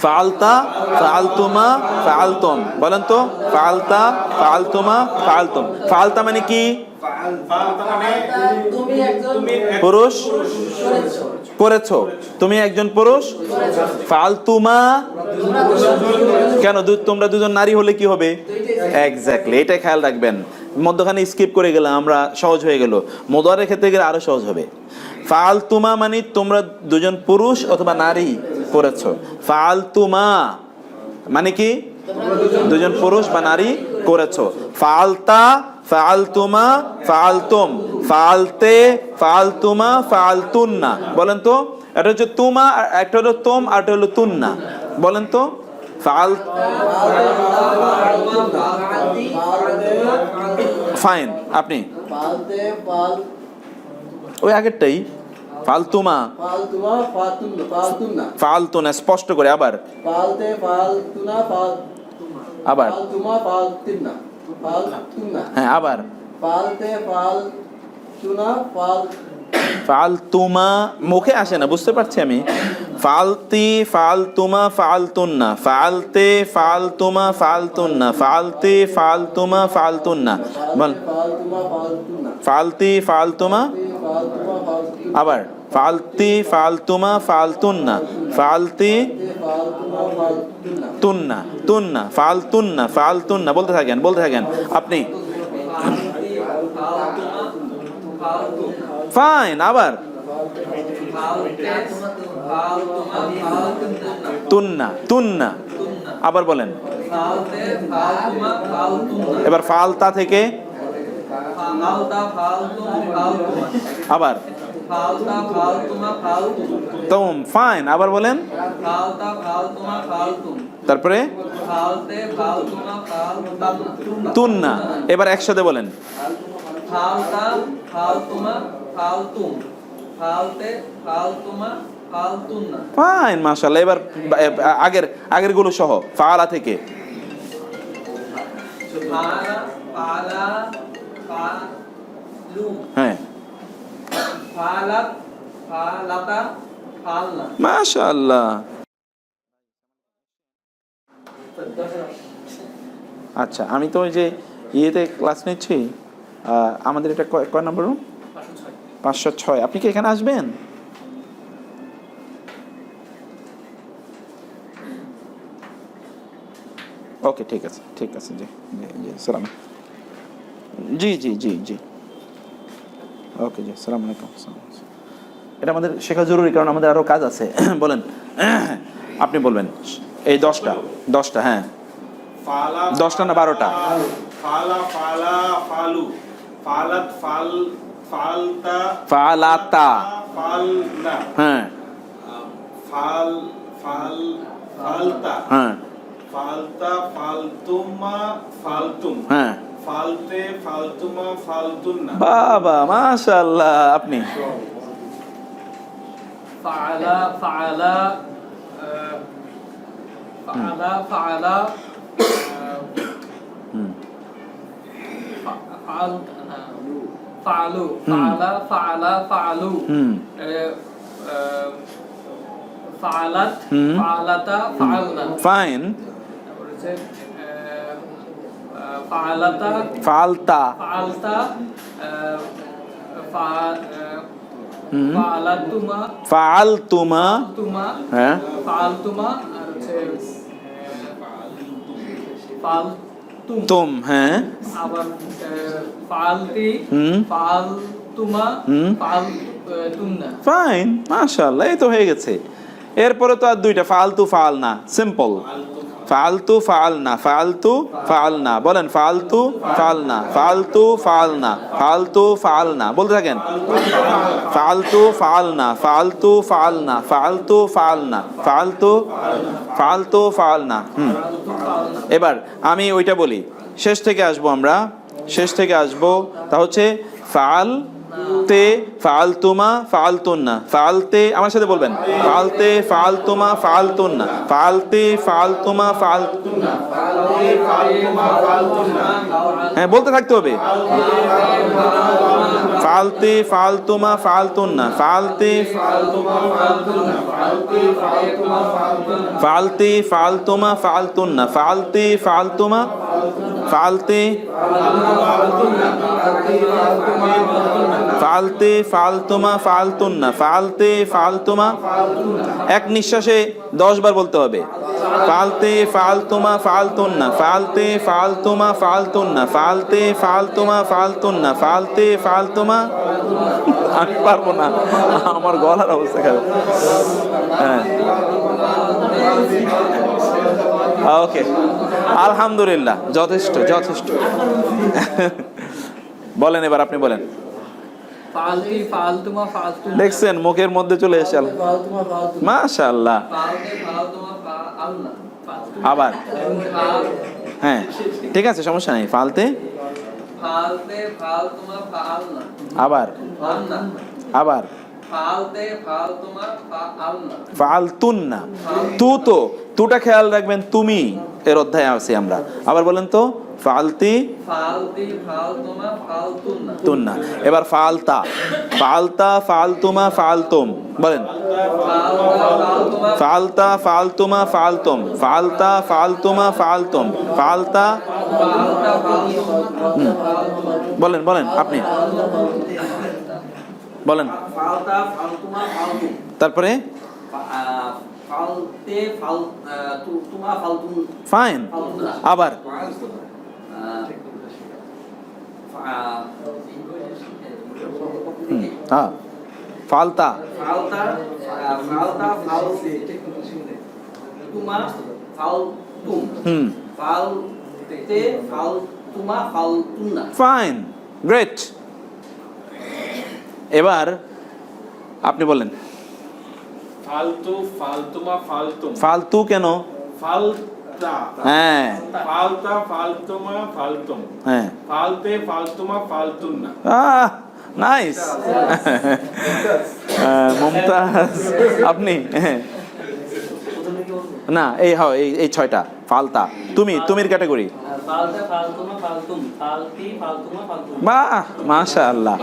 [SPEAKER 1] ফালতা ফালতুমা ফালতুম, বলেন তো ফালতা ফালতুমা ফালতুম। ফালতা মানে কি?
[SPEAKER 2] তুমি একজন
[SPEAKER 1] পুরুষ
[SPEAKER 2] করেছো,
[SPEAKER 1] করেছো, তুমি একজন পুরুষ। ফালতুমা কেন? তোমরা দুজন নারী হলে কি হবে? এক্স্যাক্টলি, এটা খেয়াল রাখবেন। মধ্যখানে স্কিপ করে গেলাম আমরা, সহজ হয়ে গেল। মুদারের ক্ষেত্রে গেলে আরো সহজ হবে। ফালতুমা মানে তোমরা দুজন পুরুষ অথবা নারী করেছো। ফালতুমা মানে কি? দুজন পুরুষ বা নারী করেছো। ফালতা ফালতুমা ফালতুম, ফালতে ফালতুমা ফালতুন্না। বলেন তো, এটা হচ্ছে তুমা, একটা হলো তুম আর একটা হলো তুন্না। বলেন তো ফাল, ফাইন। আপনি
[SPEAKER 4] ফালতে ফাল
[SPEAKER 1] ওই আগেরটাই, ফালতুমা
[SPEAKER 4] ফালতুমা ফাতুন্না ফালতুন্না
[SPEAKER 1] ফালতুনা, স্পষ্ট করে আবার
[SPEAKER 4] ফালতে ফালতুনা ফাল
[SPEAKER 1] আবার
[SPEAKER 4] ফালতুমা ফালতুন্না ফালতুন্না
[SPEAKER 1] হ্যাঁ আবার
[SPEAKER 4] ফালতে ফালতুনা ফাল
[SPEAKER 1] ফালতুমা মুখে আসে না, বুঝতে পারছি আমি। ফালতি ফালতুমা ফালতুন্না, ফালতে ফালতুমা ফালতুন্না, ফালতি ফালতুমা ফালতুন্না। বল
[SPEAKER 4] ফালতুমা ফালতুন্না
[SPEAKER 1] ফালতি ফালতুমা,
[SPEAKER 4] ফালতুমা ফালতুন্না
[SPEAKER 1] আবার ফালতি ফালতুমা ফালতুন্না, ফালতি
[SPEAKER 4] ফালতুমা ফালতুন্না
[SPEAKER 1] তুন্না তুন্না ফালতুন্না ফালতুন্না। বলতে থাকেন বলতে থাকেন আপনি। ফাইন, আবার তুন্না তুন্না, আবার বলেন। এবার ফালতা থেকে আবার তুম, ফাইন, আবার বলেন। তারপরে তুন্না, এবার একসাথে বলেন।
[SPEAKER 5] ফালতা ফালতুমা ফালতুম, ফালতে ফালতুমা ফালতুন্না।
[SPEAKER 1] ফাইন, মাশাআল্লাহ। এবার আগের গুলো সহ ফালা থেকে।
[SPEAKER 5] ফালা ফালা ফালু,
[SPEAKER 1] হ্যাঁ
[SPEAKER 5] ফালাত ফালাতা ফালনা।
[SPEAKER 1] মাশাআল্লাহ। আচ্ছা আমি তো ওই যে ইয়েতে ক্লাস নিচ্ছি, আমাদের এটা কয় নম্বর রুম? 506। আপনি কি এখানে আসবেন? ওকে ঠিক আছে ঠিক আছে, জি জি সালাম, জি জি জি জি ওকে জি সালাম আলাইকুম। এটা আমাদের শেখা জরুরি, কারণ আমাদের আরো কাজ আছে। বলেন, আপনি বলবেন এই 10টা। হ্যাঁ 10টা না 12টা?
[SPEAKER 6] ফালা ফালা ফালু, ফালাত ফাল ফালতা
[SPEAKER 1] ফালাতা,
[SPEAKER 6] ফালনা,
[SPEAKER 1] হ্যাঁ
[SPEAKER 6] ফাল ফাল ফালতা,
[SPEAKER 1] হ্যাঁ
[SPEAKER 6] ফালতা ফালতুমা ফালতুম,
[SPEAKER 1] হ্যাঁ
[SPEAKER 6] ফালতে ফালতুমা ফালতুন্না।
[SPEAKER 1] বাবা মাশাআল্লাহ। আপনি
[SPEAKER 5] ফাআলা ফাআলা ফাআলা ফাআলা ফাআল ফাআলু, ফাআলা ফাআলা ফাআলু, ফাআলাত ফাআলাতা ফাআলনা।
[SPEAKER 1] ফাইন।
[SPEAKER 5] ফাআলাতা
[SPEAKER 1] ফালতা
[SPEAKER 5] ফাআলতা ফাআলাতুমা
[SPEAKER 1] ফালতুমা,
[SPEAKER 5] তুমা
[SPEAKER 1] হ্যাঁ
[SPEAKER 5] ফালতুমা, আর হচ্ছে ফালতুম,
[SPEAKER 1] তুম, হ্যাঁ
[SPEAKER 5] আবার ফালতি ফালতুমা ফালতুন্না।
[SPEAKER 1] ফাইন মাশাআল্লাহ, এই তো হয়ে গেছে। এরপরে তো আর দুইটা, ফালতু ফালনা, সিম্পল। ফালতু ফালনা, ফালতু ফালনা, বলেন ফালতু ফালনা, ফালতু ফালনা, ফালতু ফালনা, বলতে থাকেন। ফালতু ফালনা, ফালতু ফালনা, ফালতু ফালনা, ফালতু ফালতু ফালনা। এবার আমি ওইটা বলি, শেষ থেকে আসবো আমরা, শেষ থেকে আসবো। তা হচ্ছে ফাল ফাআলতে ফাআলতুমা ফাআলতুন্না, ফাআলতে আমার সাথে বলবেন, ফাআলতে ফাআলতুমা ফাআলতুন্না, ফাআলতে ফাআলতুমা ফাআলতুন্না। হ্যাঁ, বলতে থাকতে হবে। ফাআলতে ফাআলতুমা ফাআলতুন্না, ফাআলতে ফাআলতে ফাআলতুমা ফাআলতুন্না, ফাআলতে ফাআলতুমা ফাআলতে ফাআলতে ফাআলতুমা ফাআলতুন্না, ফাআলতে ফাআলতুমা। এক নিঃশ্বাসে 10 বার বলতে হবে। ফাআলতে ফাআলতুমা ফাআলতুন্না, ফাআলতে ফাআলতুমা ফাআলতুন্না, ফাআলতে ফাআলতুমা ফাআলতুন্না, ফাআলতে ফাআলতুমা। আমি পারবো না, আমার গলার অবস্থা খারাপ। হ্যাঁ, ওকে, আলহামদুলিল্লাহ, যথেষ্ট যথেষ্ট। বলেন, এবার আপনি বলেন।
[SPEAKER 5] ফাআলতি ফাআলতুমা ফাআলতুন্না।
[SPEAKER 1] দেখছেন, মুখের মধ্যে চলে এসে মাশাআল্লাহ।
[SPEAKER 5] ফাআলতি ফাআলতুমা ফাআলনা।
[SPEAKER 1] আবার হ্যাঁ, ঠিক আছে, সমস্যা নেই। ফালতে
[SPEAKER 5] ফাআলতে ফাআলতুমা ফাআলনা।
[SPEAKER 1] আবার
[SPEAKER 5] ফাআলনা।
[SPEAKER 1] আবার
[SPEAKER 5] ফাআলতে ফাআলতুমা ফাআলনা।
[SPEAKER 1] ফালতুন্না। তুটা খেয়াল রাখবেন, তুমি এর অধ্যায়ে আছি আমরা। আবার বলেন তো, ফালতি
[SPEAKER 5] ফাআলতি ফাআলতুমা ফাআলতুন্না।
[SPEAKER 1] তুন্না। এবার ফালতা ফালতা ফালতুমা ফালতুম। বলেন, ফালতা ফালতুমা ফালতুম, ফালতা ফালতুমা ফালতুম, ফালতা। বলেন বলেন, আপনি বলেন।
[SPEAKER 2] ফালতা ফালতুমা ফালতুম,
[SPEAKER 1] তারপরে
[SPEAKER 2] ফালতে ফালতুমা ফালতুম।
[SPEAKER 1] ফাইন। আবার হ্যাঁ, ফালতা
[SPEAKER 2] ফালতা ফালতা ফালতুমা ফালতুম, ফালতে ফালতুমা ফালতুন্না।
[SPEAKER 1] Fine, great. এবার আপনি বলেন।
[SPEAKER 6] ফালতু ফালতুমা ফালতুম।
[SPEAKER 1] ফালতু কেন?
[SPEAKER 6] ফালতা।
[SPEAKER 1] হ্যাঁ
[SPEAKER 6] ফালতা ফালতুমা ফালতুম।
[SPEAKER 1] হ্যাঁ,
[SPEAKER 6] ফালতে ফালতুমা ফালতুন্না।
[SPEAKER 1] নাইস। মুমতাজ। আপনি না, এই হ্যাঁ, এই 6টা ফালতা। তুমির ক্যাটাগরি।
[SPEAKER 2] ফালতা ফালতুমা ফালতুম, ফালতি ফালতুমা ফালতুম।
[SPEAKER 1] বাহ, মাশাআল্লাহ।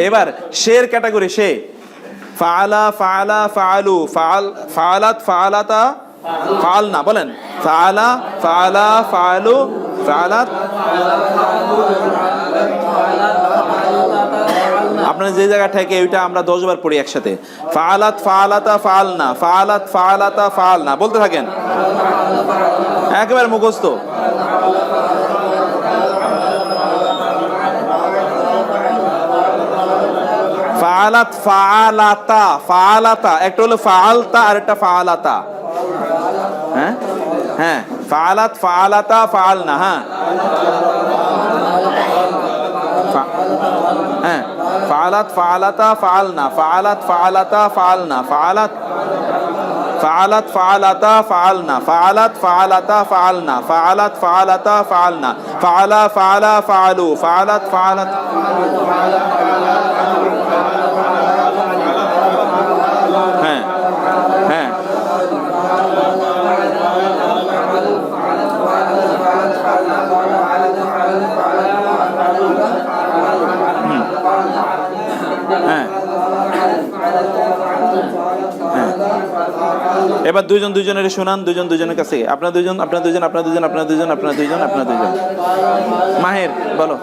[SPEAKER 1] এবার শের ক্যাটাগরি, সে। ফাআলা ফাআলা ফাআলু, ফাআলাত ফাআলাতা ফাআলনা। বলেন, ফাআলা ফাআলা ফাআলু, ফাআলাত। আপনার যে জায়গা থেকে ওইটা আমরা 10 বার পড়ি একসাথে। ফাআলাত ফাআলাতা ফাআলনা, ফাআলাত ফাআলাতা ফাআলনা। বলতে থাকেন, একেবারে মুখস্থ। ফাআলাত ফাআলাতা ফাআলাতা, একটা হলো ফাআলতা আর একটা ফাআলাতা। হ্যাঁ হ্যাঁ, ফাআলাত ফাআলাতা ফাআলনা। হ্যাঁ হ্যাঁ, ফাআলাত ফাআলাতা ফাআলনা, ফাআলাত ফাআলাতা ফাআলনা, ফাআলাত ফাআলাত ফাআলাতা ফাআলনা, ফাআলাত ফাআলাতা ফাআলনা, ফাআলাত ফাআলাতা ফাআলনা, ফাআলা ফাআলা ফাআলু, ফাআলাত ফাআলাত। হ্যাঁ হ্যাঁ, এবার দুজনের শোনান, দুজনের কাছে। আপনার দুজন, আপনার দুজন, আপনার দুজন, আপনার দুজন, আপনার দুজন, আপনার দুজন। মাহের বলো।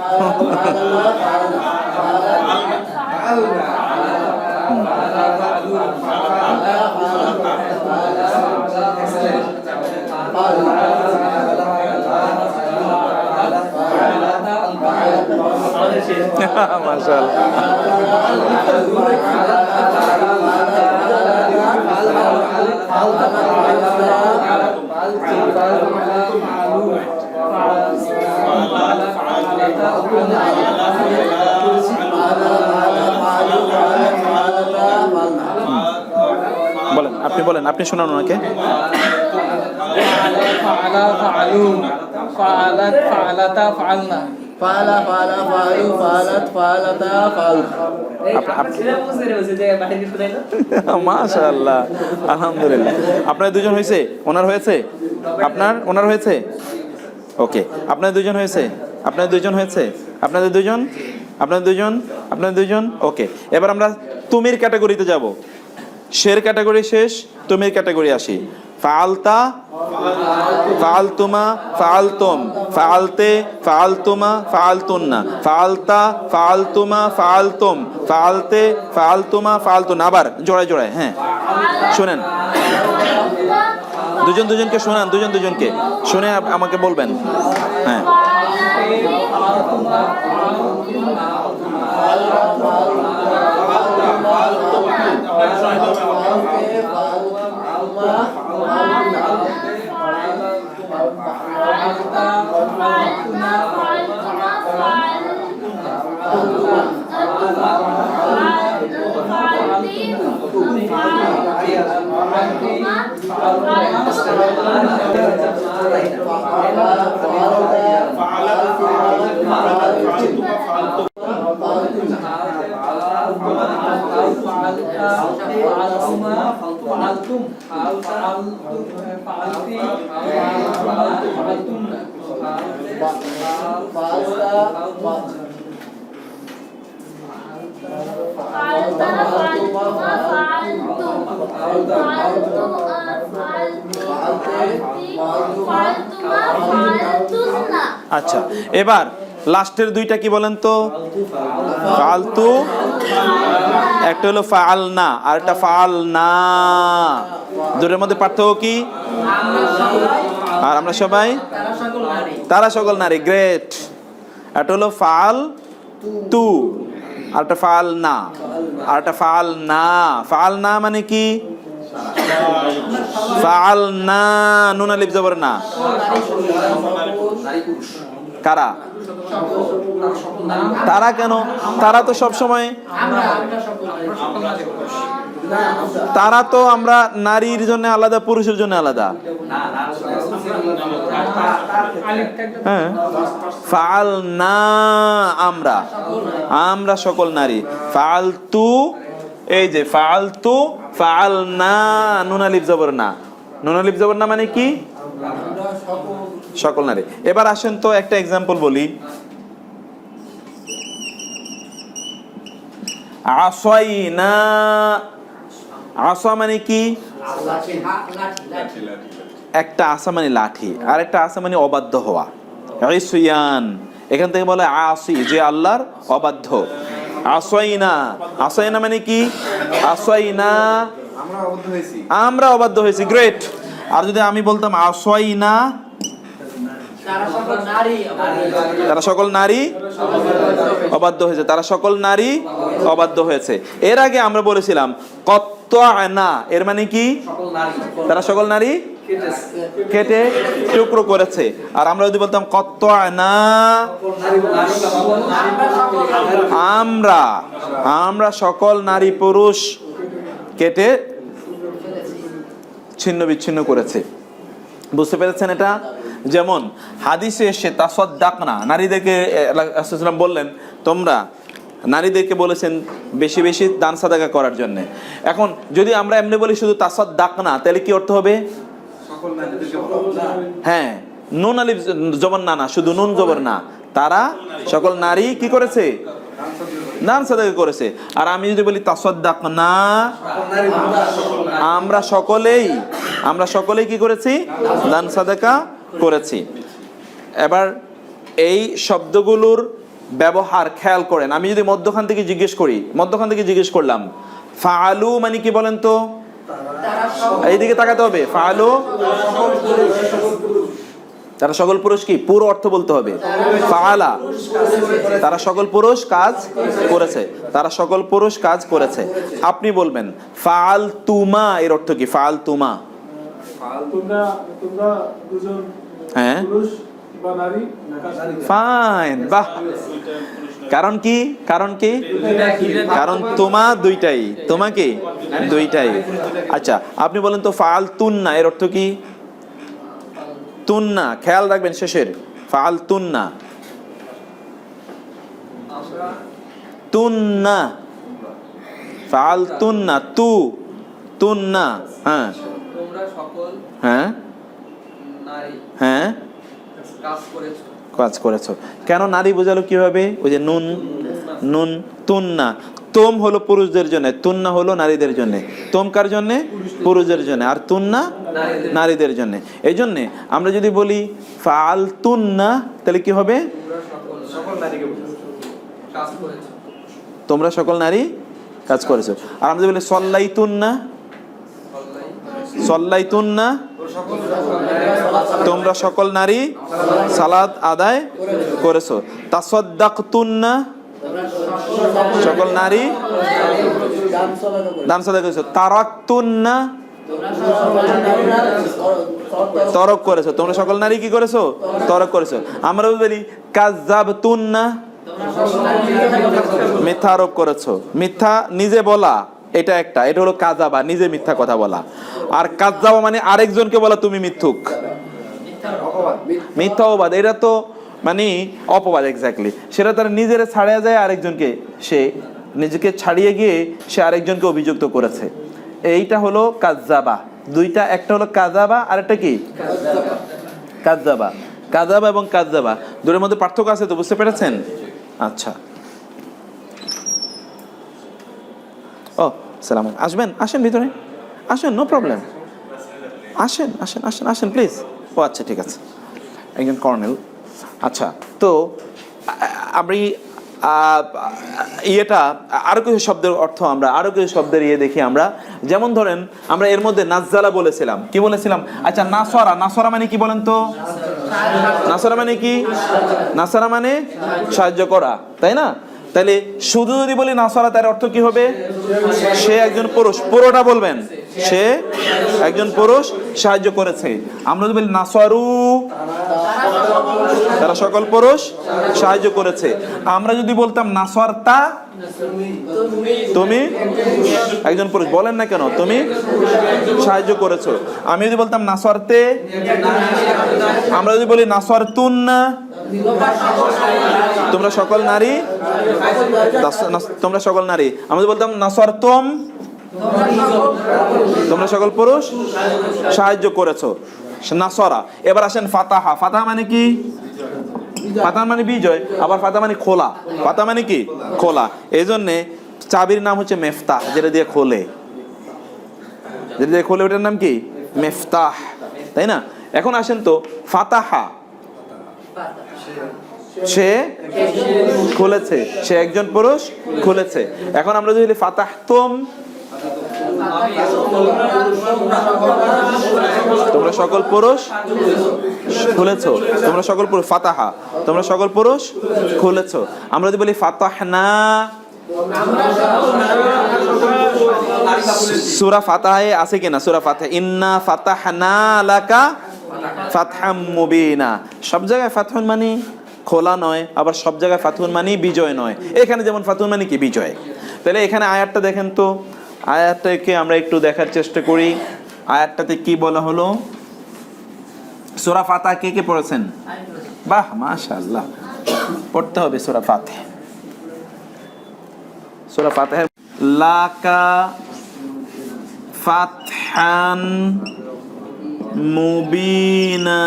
[SPEAKER 1] বলেন, আপনি বলেন, আপনি শোনান ওনাকে।
[SPEAKER 5] ফাআলা ফাআলু, ফাআলাত ফাআলাতা ফাআলনা।
[SPEAKER 7] ফালা ফালা ফালু ফালাত ফালাতা ফাল
[SPEAKER 1] মাশাআল্লাহ, আলহামদুলিল্লাহ। আপনার দুজন হয়েছে? ওনার হয়েছে? ওনার হয়েছে? ওকে, আপনার দুজন হয়েছে? আপনার দুজন হয়েছে? আপনাদের দুজন? আপনাদের দুজন? ওকে, এবার আমরা তুমির ক্যাটাগরিতে যাব। শের ক্যাটাগরি শেষ, তুমির ক্যাটাগরি আসি। ফালতা, ফালতুমা, ফালতুম, ফালতে, ফালতুমা, ফালতুন্না, ফালতা, ফালতুমা, ফালতুম, ফালতে, ফালতুমা, ফালতুন। আবার জোড়ায় জোড়ায়, হ্যাঁ শুনেন, দুজনকে শোনান, দুজনকে শুনে আমাকে বলবেন। হ্যাঁ, আচ্ছা, এবার লাস্টের দুইটা কি বলেন তো? ফালতু, একটা হলো ফালনা আর একটা ফালনা। দুটোর মধ্যে পার্থক্য কি? আর আমরা সবাই তারা সকল নারী। গ্রেট। একটা হলো ফাল তু আর একটা ফাল না আর একটা ফাল না। ফাল না মানে কি? ফাল না, নুন আলিফ জবর না। কারা? তারা কেন? তারা তো সব সময়, তারা তো আমরা নারীর জন্য আলাদা, পুরুষের জন্য আলাদা। হ্যাঁ, ফাল না আমরা সকল নারী। ফালতু, এই যে ফালতু, ফাল না, নুন আলিফ জবর না। নুন আলিফ জবর না মানে কি? সকল নারী। এবার আসেন তো একটা এক্সাম্পল বলি। আসয়না, আসা মানে কি? একটা আসা মানে লাঠি, আর একটা আসা মানে অবাধ্য হওয়া। ইসয়ান, এখান থেকে বলে আসি, যে আল্লাহর অবাধ্য। আসয়না, আসয়না মানে কি? আসয়না, আমরা অবাধ্য হয়েছি। গ্রেট। আর যদি আমি বলতাম আসয়না, তারা সকল নারী অবাধ্য হয়েছে, তারা সকল নারী অবাধ্য হয়েছে। এর আগে আমরা বলেছিলাম কত্তা'না, এর মানে কি? তারা সকল নারী কেটে টুকরো করেছে। আর আমরা যদি বলতাম কত্তা'না, আমরা সকল নারী পুরুষ কেটে ছিন্ন বিচ্ছিন্ন করেছে। বুঝতে পেরেছেন এটা? যেমন হাদিসে এসে তাসাদ্দাকনা, নারীদেরকে রাসূলুল্লাহ সাল্লাল্লাহু আলাইহি ওয়াসাল্লাম বললেন তোমরা নারীদেরকে বলেছেন বেশি বেশি দান সাদাকা করার জন্য। এখন যদি আমরা এমনি বলি শুধু তাসাদ্দাকনা, তাহলে কি অর্থ হবে? হ্যাঁ, নুন আলিফ জবর না, না শুধু নুন জবর না, তারা সকল নারী কি করেছে? দান সাদাকা করেছে। আর আমি যদি বলি তাসাদ্দাকনা, আমরা সকলেই কি করেছি? দান সাদাকা করেছি। এবার এই শব্দগুলোর ব্যবহার খেয়াল করেন। আমি যদি মধ্যখান থেকে জিজ্ঞেস করলাম ফাআলু মানে কি বলেন তো? এইদিকে তাকাতে হবে। ফাআলু, তারা সকল পুরুষ, কি পুরো অর্থ বলতে হবে। ফাআলা, তারা সকল পুরুষ কাজ করেছে, তারা সকল পুরুষ কাজ করেছে। আপনি বলবেন ফাআলতুমা, এর অর্থ কি? ফাআলতুমা,
[SPEAKER 6] তোমরা দুজন
[SPEAKER 1] হ্যাঁ
[SPEAKER 6] পুরুষ বা নারী।
[SPEAKER 1] ফাইন, বাহ। কারণ কি? কারণ তোমা দুইটাই, তোমাকে দুইটাই। আচ্ছা, আপনি বলেন তো ফাআলতুন্না, এর অর্থ কি? তুন্না, খেয়াল রাখবেন শেষের ফাআলতুন্না। তুন্না, ফাআলতুন্না, তুন্না, হ্যাঁ
[SPEAKER 5] তোমরা সকল
[SPEAKER 1] হ্যাঁ
[SPEAKER 5] নারী
[SPEAKER 1] হ্যাঁ
[SPEAKER 5] কাজ করেছো।
[SPEAKER 1] কাজ করেছো। কেন নারী বোঝালো কিভাবে? ওই যে নুন, নুন, তুন্না। তোম হলো পুরুষদের জন্য, তুন্না হলো নারীদের জন্য। তোম কার জন্য? পুরুষদের জন্য। আর তুন্না নারীদের জন্য। এই জন্যে আমরা যদি বলি ফাআলতুন্না, তাহলে কি হবে?
[SPEAKER 5] তোমরা সকল নারীকে কাজ করেছো।
[SPEAKER 1] তোমরা সকল নারী কাজ করেছো। আর আমরা যদি বলি সল্লাইতুন্না, সল্লাইতুন্না, তোমরা সকল নারী সালাত আদায় করেছো। তাসাদ্দাকতুন্না, সকল নারী দান সাদাকা করেছো। তারাকতুন্না, তরক করেছো। তোমরা সকল নারী কি করেছো? তরক করেছো। আমরা বলি কাযাবতুন্না, মিথ্যা আরোপ করেছো। মিথ্যা নিজে বলা, এটা একটা, এটা হলো কাযাবা, নিজে মিথ্যা কথা বলা। আর কাযাবা মানে আরেকজনকে বলা তুমি মিথ্যুক, মিথ্যা অপবাদ। এটা তো মানে অপবাদ, এক্স্যাক্টলি। সেটা তার নিজের ছাড়িয়ে যায় আরেকজনকে, সে নিজেকে ছাড়িয়ে গিয়ে সে আরেকজনকে অভিযুক্ত করেছে। এইটা হলো কাযাবা। দুইটা, একটা হলো কাযাবা আর একটা কি কাযাবা। কাযাবা এবং কাযাবা দুটোর মধ্যে পার্থক্য আছে তো, বুঝতে পেরেছেন? আচ্ছা, ও সালাম, আসবেন, আসেন ভিতরে আসেন, নো প্রবলেম, আসেন আসেন আসেন আসেন প্লিজ। ও আচ্ছা, ঠিক আছে, একজন কর্নেল। আচ্ছা, তো আমি ইয়েটা আরো কিছু শব্দের অর্থ আমরা আরো কিছু শব্দের দেখি আমরা। যেমন ধরেন আমরা এর মধ্যে নাজ্জালা বলেছিলাম। কি বলেছিলাম? আচ্ছা, নাসরা, নাসরা মানে কি বলেন তো? নাসরা মানে কি? নাসরা মানে সাহায্য করা, তাই না? তাহলে শুধু যদি বলি নাসরা, তার অর্থ কি হবে? সে একজন পুরুষ, পুরোটা বলবেন, সে একজন পুরুষ সাহায্য করেছে। আমরা যদি বলি নাসরু, তারা সকল পুরুষ সাহায্য করেছে। আমরা যদি বলতাম নাসরতা, তুমি একজন পুরুষ, বলেন না কেন? তুমি সাহায্য করেছো। আমি যদি বলতাম নাসরতে, আমরা যদি বলি নাসরতুন্না, তোমরা সকল নারী, তোমরা সকল নারী। আমরা যদি বলতাম নাসরতুম, তোমরা সকল পুরুষ সাহায্য করেছো, নাসরা। এবার আসেন ফাতাহা। ফাতাহা মানে কি? ফাতাহা মানে বিজয়, আবার ফাতাহা মানে খোলা। ফাতাহা মানে কি? খোলা। এই জন্যে চাবির নাম হচ্ছে মিফতাহ, যেটা দিয়ে খোলে, যেটা দিয়ে খোলে ওটার নাম কি? মিফতাহ, তাই না? এখন আসেন তো, ফাতাহা সে খুলেছে, সে একজন পুরুষ খুলেছে। এখন আমরা যদি বলি ফাতাহতুম, তোমরা সকল পুরুষ খুলেছো, তোমরা সকল পুরুষ, ফাতাহা, তোমরা সকল পুরুষ খুলেছো। আমরা যদি বলি ফাতাহনা, সূরা ফাতাহায় আছে কিনা? সূরা ফাতিহা, ইন্না ফাতাহনা লাকা ফাতহাম মুবিনা। সব জায়গায় ফাতহুন মানে খোলা নয়, আবার সব জায়গায় ফাতহুন মানে বিজয় নয়। এখানে যেমন ফাতহুন মানে কি? বিজয়। তাহলে এখানে আয়াতটা দেখেন তো, আয়াতটাকে আমরা একটু দেখার চেষ্টা করি। আয়াতটাতে কি বলা হলো? সূরা ফাতিহা কে কে পড়েছেন? বাহ, মাশাআল্লাহ, পড়তে হবে সূরা ফাতিহা। সূরা ফাতিহা, লাকা ফাতহান মুবিনা।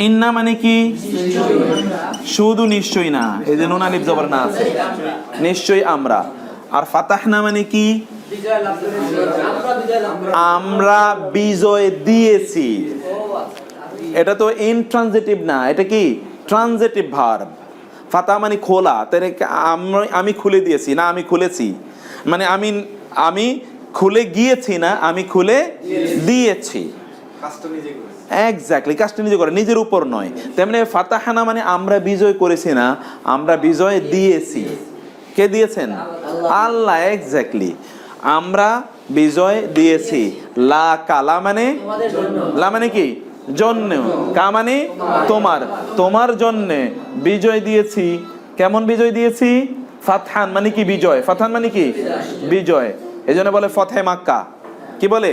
[SPEAKER 1] ইন্না মানে কি? শুধু নিশ্চয়ই না, এই যে নুন আলিফ জবর না আছে, নিশ্চয়ই আমরা। আর ফাতাহনা মানে কি? আমরা বিজয় দিয়েছি। এটা তো ইনট্রানজিটিভ না, এটা কি? Transitive verb. ফাতাহ মানে খোলা, তাই আমি খুলে দিয়েছি না, আমি খুলেছি, মানে আমি খুলে গিয়েছি না, আমি খুলে দিয়েছি। এক্স্যাক্টলি, কাজটা নিজে করে, নিজের উপর নয়। তেমনি ফাতাহানা মানে আমরা বিজয় করেছি না, আমরা বিজয় দিয়েছি। কে দিয়েছেন? আল্লাহ। এক্স্যাক্টলি, আমরা বিজয় দিয়েছি। লা কালা মানে, লা মানে কি? জন্য, কা মানে তোমার, তোমার জন্যে বিজয় দিয়েছি। কেমন বিজয় দিয়েছি? ফাতহান মানে কি? বিজয়। ফাতহান মানে কি? বিজয়। এই জন্য বলে ফতহে মাক্কা। কি বলে?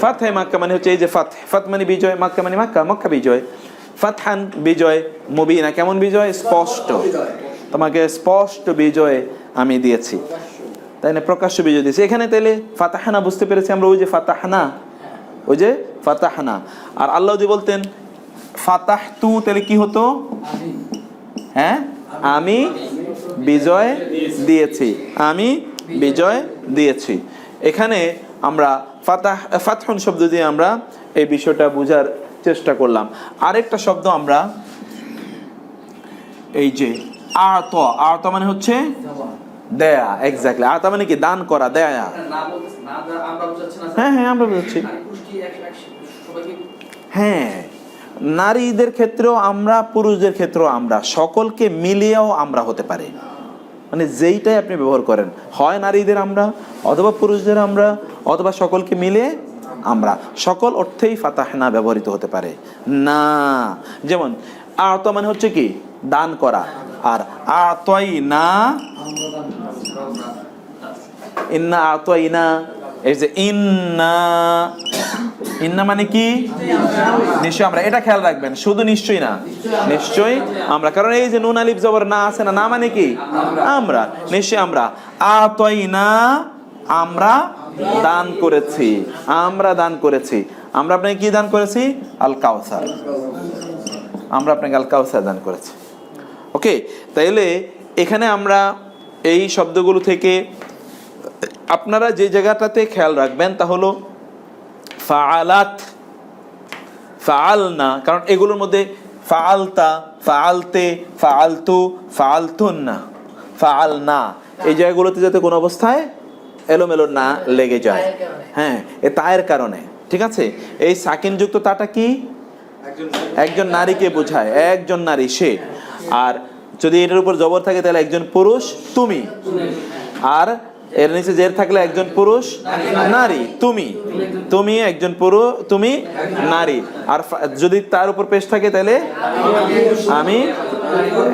[SPEAKER 1] ফতহে মাক্কা মানে হচ্ছে এই যে ফাতহ, ফাতহ মানে বিজয়, মাক্কা মানে মাক্কা, মক্কা বিজয়। ফাতহান বিজয়, মুবিনা কেমন বিজয়? স্পষ্ট। তোমাকে স্পষ্ট বিজয় আমি দিয়েছি, তাই না, প্রকাশ্য বিজয় দিয়েছি। এখানে তাইলে ফাতাহানা বুঝতে পেরেছি আমরা, ওই যে ফাতাহানা, ওই যে ফাতাহানা। আর আল্লাহ যদি বলতেন ফাতাহতু, তাহলে কি হতো? হ্যাঁ, আমি বিজয় দিয়েছি, আমি বিজয় দিয়েছি। এখানে আমরা ফাতহুন শব্দ দিয়ে আমরা এই বিষয়টা বোঝার চেষ্টা করলাম। আরেকটা শব্দ আমরা এই যে আত মানে হচ্ছে দেয়া, এক্স্যাক্টলি। আতা মানে কি? দান করা, দেয়া।
[SPEAKER 5] না বলতেছি না, আমরা বুঝাচ্ছি না।
[SPEAKER 1] হ্যাঁ হ্যাঁ, আমরা বুঝাচ্ছি।
[SPEAKER 5] আর পুষ্টি সবাইকে
[SPEAKER 1] হ্যাঁ, নারীদের ক্ষেত্রেও আমরা, পুরুষদের ক্ষেত্রেও আমরা, সকলকে মিলিয়েও আমরা হতে পারি। মানে যেইটাই আপনি ব্যবহার করেন, হয় নারীদের আমরা, অথবা পুরুষদের আমরা, অথবা সকলকে মিলে আমরা, সকল অর্থেই ফাতাহনা ব্যবহৃত হতে পারে না। যেমন আত মানে হচ্ছে কি? দান করা। আর আতাইনা, ইন্না আতাইনা, এই যে ইন্না, ইন্না মানে কি? নিশ্চয় আমরা। এটা খেয়াল রাখবেন, শুধু নিশ্চয়ই না, নিশ্চয়ই আমরা। কারণ এই যে নুন আলিফ জবর না আছে না, না মানে কি? আমরা। নিশ্চয় আমরা। আতাইনা, আমরা দান করেছি, আমরা দান করেছি। আমরা আপনাকে কি দান করেছি? আল কাউসার। আমরা আপনাকে আল কাউসার দান করেছি। ওকে, তাইলে এখানে আমরা এই শব্দগুলো থেকে আপনারা যে জায়গাটাতে খেয়াল রাখবেন তা হলো ফাআলাত, ফাআলনা। কারণ এগুলোর মধ্যে ফাআলতা, ফাআলতে, ফাআলতু, ফাআলতুন্না, ফাআলনা, এই জায়গাগুলোতে যাতে কোনো অবস্থায় এলোমেলো না লেগে যায়। হ্যাঁ, এ তায়ের কারণে। ঠিক আছে, এই সাকিনযুক্ত তাটা কি? একজন নারীকে বোঝায়, একজন নারী সে। আর যদি এটার উপর জবর থাকে তাহলে একজন পুরুষ, তুমি। আর এর নিচে জের থাকলে একজন পুরুষ, নারী, তুমি। তুমি একজন পুরুষ, তুমি নারী। আর যদি তার উপর পেশ থাকে তাহলে আমি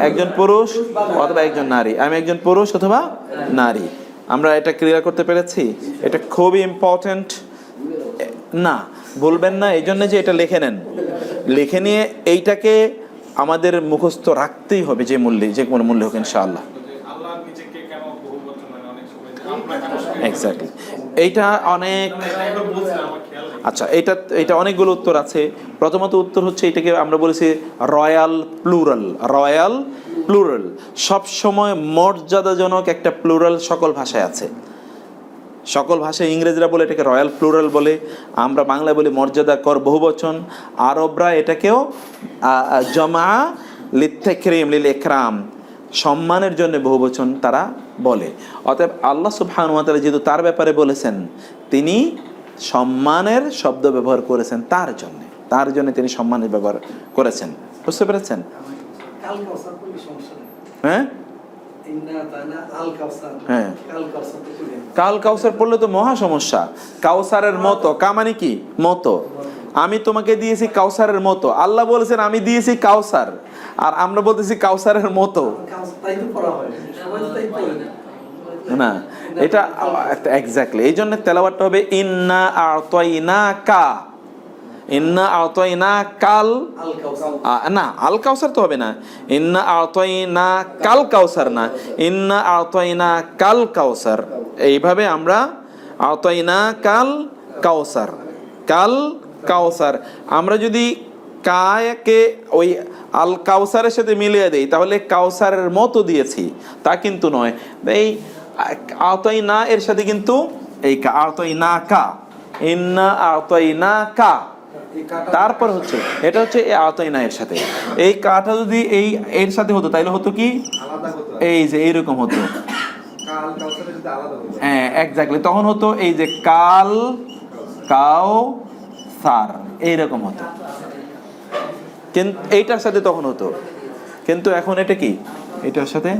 [SPEAKER 1] একজন পুরুষ অথবা একজন নারী, আমি একজন পুরুষ অথবা নারী। আমরা এটা ক্লিয়ার করতে পেরেছি? এটা খুবই ইম্পর্টেন্ট না, বলবেন না। এই জন্য যে এটা লিখে নেন, লিখে নিয়ে এইটাকে আমাদের মুখস্থ রাখতেই হবে, যে মূল্যে, যে কোনো মূল্যে হোক, ইনশাআল্লাহ। এক্স্যাক্টলি, এইটা অনেক, আচ্ছা, এটা অনেকগুলো উত্তর আছে। প্রথমত উত্তর হচ্ছে, এটাকে আমরা বলেছি রয়্যাল প্লুরাল। রয়্যাল প্লুরাল সব সময় মর্যাদাজনক একটা প্লুরাল সকল ভাষায় আছে। সকল ভাষায় ইংরেজরা বলে এটাকে রয়্যাল প্লুরাল বলে, আমরা বাংলায় বলি মর্যাদাকর বহুবচন। আরবরা এটাকেও জমা লিত্তাকরিম, লিল ইকরাম, সম্মানের জন্য বহুবচন তারা বলে। অতএব আল্লাহ সুবহানাহু ওয়া তাআলা যেহেতু তার ব্যাপারে বলেছেন, তিনি সম্মানের শব্দ ব্যবহার করেছেন তার জন্য তিনি সম্মানের ব্যবহার করেছেন। বুঝতে পেরেছেন?
[SPEAKER 4] কাল কাউসার করলে সমস্যা নেই।
[SPEAKER 1] হ্যাঁ
[SPEAKER 4] ইন্না তানা আল কাউসার,
[SPEAKER 1] হ্যাঁ,
[SPEAKER 4] কাল কাউসার তো করি।
[SPEAKER 1] কাল কাউসার পড়লে তো মহা সমস্যা। কাউসারের মতো, কা মানে কি? মতো। আমি তোমাকে দিয়েছি কাউসারের মতো। আল্লাহ বলেছেন আমি দিয়েছি কাউসার, আর আমরা বলতেছি কাউসারের মতো।
[SPEAKER 4] কাউসার তাই তো পড়া হয়, সবাই তো তাই পড়ে
[SPEAKER 1] না, এটা এক্স্যাক্টলি। এই জন্য তেলাওয়াতটা হবে ইন্না আ'তাইনাকা, ইন্না আ'তাইনা কাল,
[SPEAKER 4] আল কাউসার
[SPEAKER 1] না, আল কাউসার তো হবে না। ইন্না আ'তাইনা কাল কাউসার না, ইন্না আ'তাইনা কাল কাউসার। এইভাবে আমরা আ'তাইনা কাল কাউসার, কাল কাউসার। আমরা যদি কায়াকে ওই আল কাউসারের সাথে মিলিয়ে দেই তাহলে কাউসারের মতো দিয়েছি, তা কিন্তু নয়। এই আ'তাইনা এর সাথে কিন্তু এই আ'তাইনা কা, ইন্না আ'তাইনা কা, তারপর হচ্ছে এটা হচ্ছে এই আ'তাইনা এর সাথে। এই কাটা যদি এই এর সাথে হতো তাহলে হতো কি?
[SPEAKER 5] আলাদা হতো।
[SPEAKER 1] এই যে এইরকম হতো।
[SPEAKER 5] কাল কাউসারে যদি আলাদা হতো,
[SPEAKER 1] হ্যাঁ এক্স্যাক্টলি, তখন হতো এই যে কাল কাউ সার, এইরকম হতো। কিন্তু এইটার সাথে তখন হতো, কিন্তু এখন এটা কি? এটার সাথে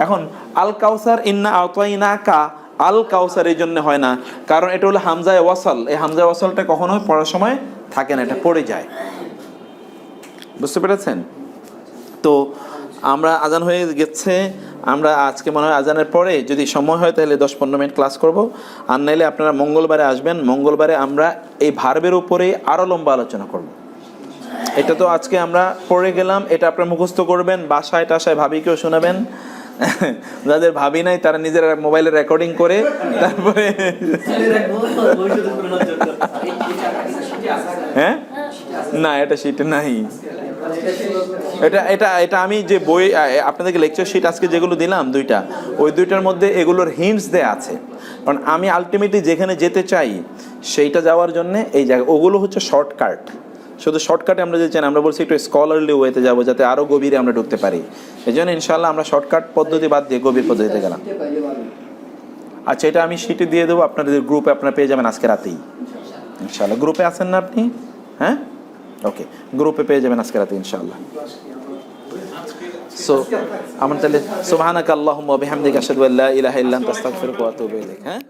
[SPEAKER 1] এখন আল কাউসার, ইন্না আ'তাইনাকা আল কাউসার এই জন্য হয় না, কারণ এটা হলো হামজায়ে ওয়াসাল। এই হামজায়ে ওয়াসালটা কখনোই পড়ার সময় থাকে না, এটা পড়ে যায়। বুঝতে পেরেছেন? তো আমরা আজান হয়ে গেছে, আমরা আজকে মনে হয় আজানের পরে যদি সময় হয় তাহলে 10-15 মিনিট ক্লাস করব, আর নাইলে আপনারা মঙ্গলবারে আসবেন। মঙ্গলবারে আমরা এই ভার্বের উপরে আরও লম্বা আলোচনা করব। এটা তো আজকে আমরা পড়ে গেলাম, এটা আপনারা মুখস্থ করবেন, বাসায় টাসায় ভাবিকেও শোনাবেন, যাদের ভাবি নাই তারা নিজের মোবাইলে রেকর্ডিং করে তারপরে হ্যাঁ না এটা শীটে নাই। এটা এটা এটা আমি যে বই আপনাদেরকে লেকচার শিট আজকে যেগুলো দিলাম দুইটা, ওই দুইটার মধ্যে এগুলোর হিন্টস দেয়া আছে। কারণ আমি আলটিমেটলি যেখানে যেতে চাই সেইটা যাওয়ার জন্য এই জায়গা ওগুলো হচ্ছে শর্টকাট। শুধু শর্টকাটে আমরা যে চাই আমরা বলছি একটু স্কলারলি ওয়েতে যাবো যাতে আরও গভীরে আমরা ঢুকতে পারি। এই জন্য ইনশাল্লাহ আমরা শর্টকাট পদ্ধতি বাদ দিয়ে গভীর পদ্ধতিতে গেলাম। আচ্ছা এটা আমি শিটে দিয়ে দেবো, আপনাদের গ্রুপে আপনারা পেয়ে যাবেন আজকে রাতেই ইনশাল্লাহ। গ্রুপে আছেন না আপনি? হ্যাঁ ওকে, গ্রুপে পেয়ে যাবেন আজকে রাতে ইনশাল্লাহ। সো আমার তাহলে সুবহানাকা আল্লাহুম্মা ওয়া বিহামদিকা আশহাদু আল্লা ইলাহা ইল্লা আনতা আস্তাগফিরুকা ওয়া আতুবু ইলাইক। হ্যাঁ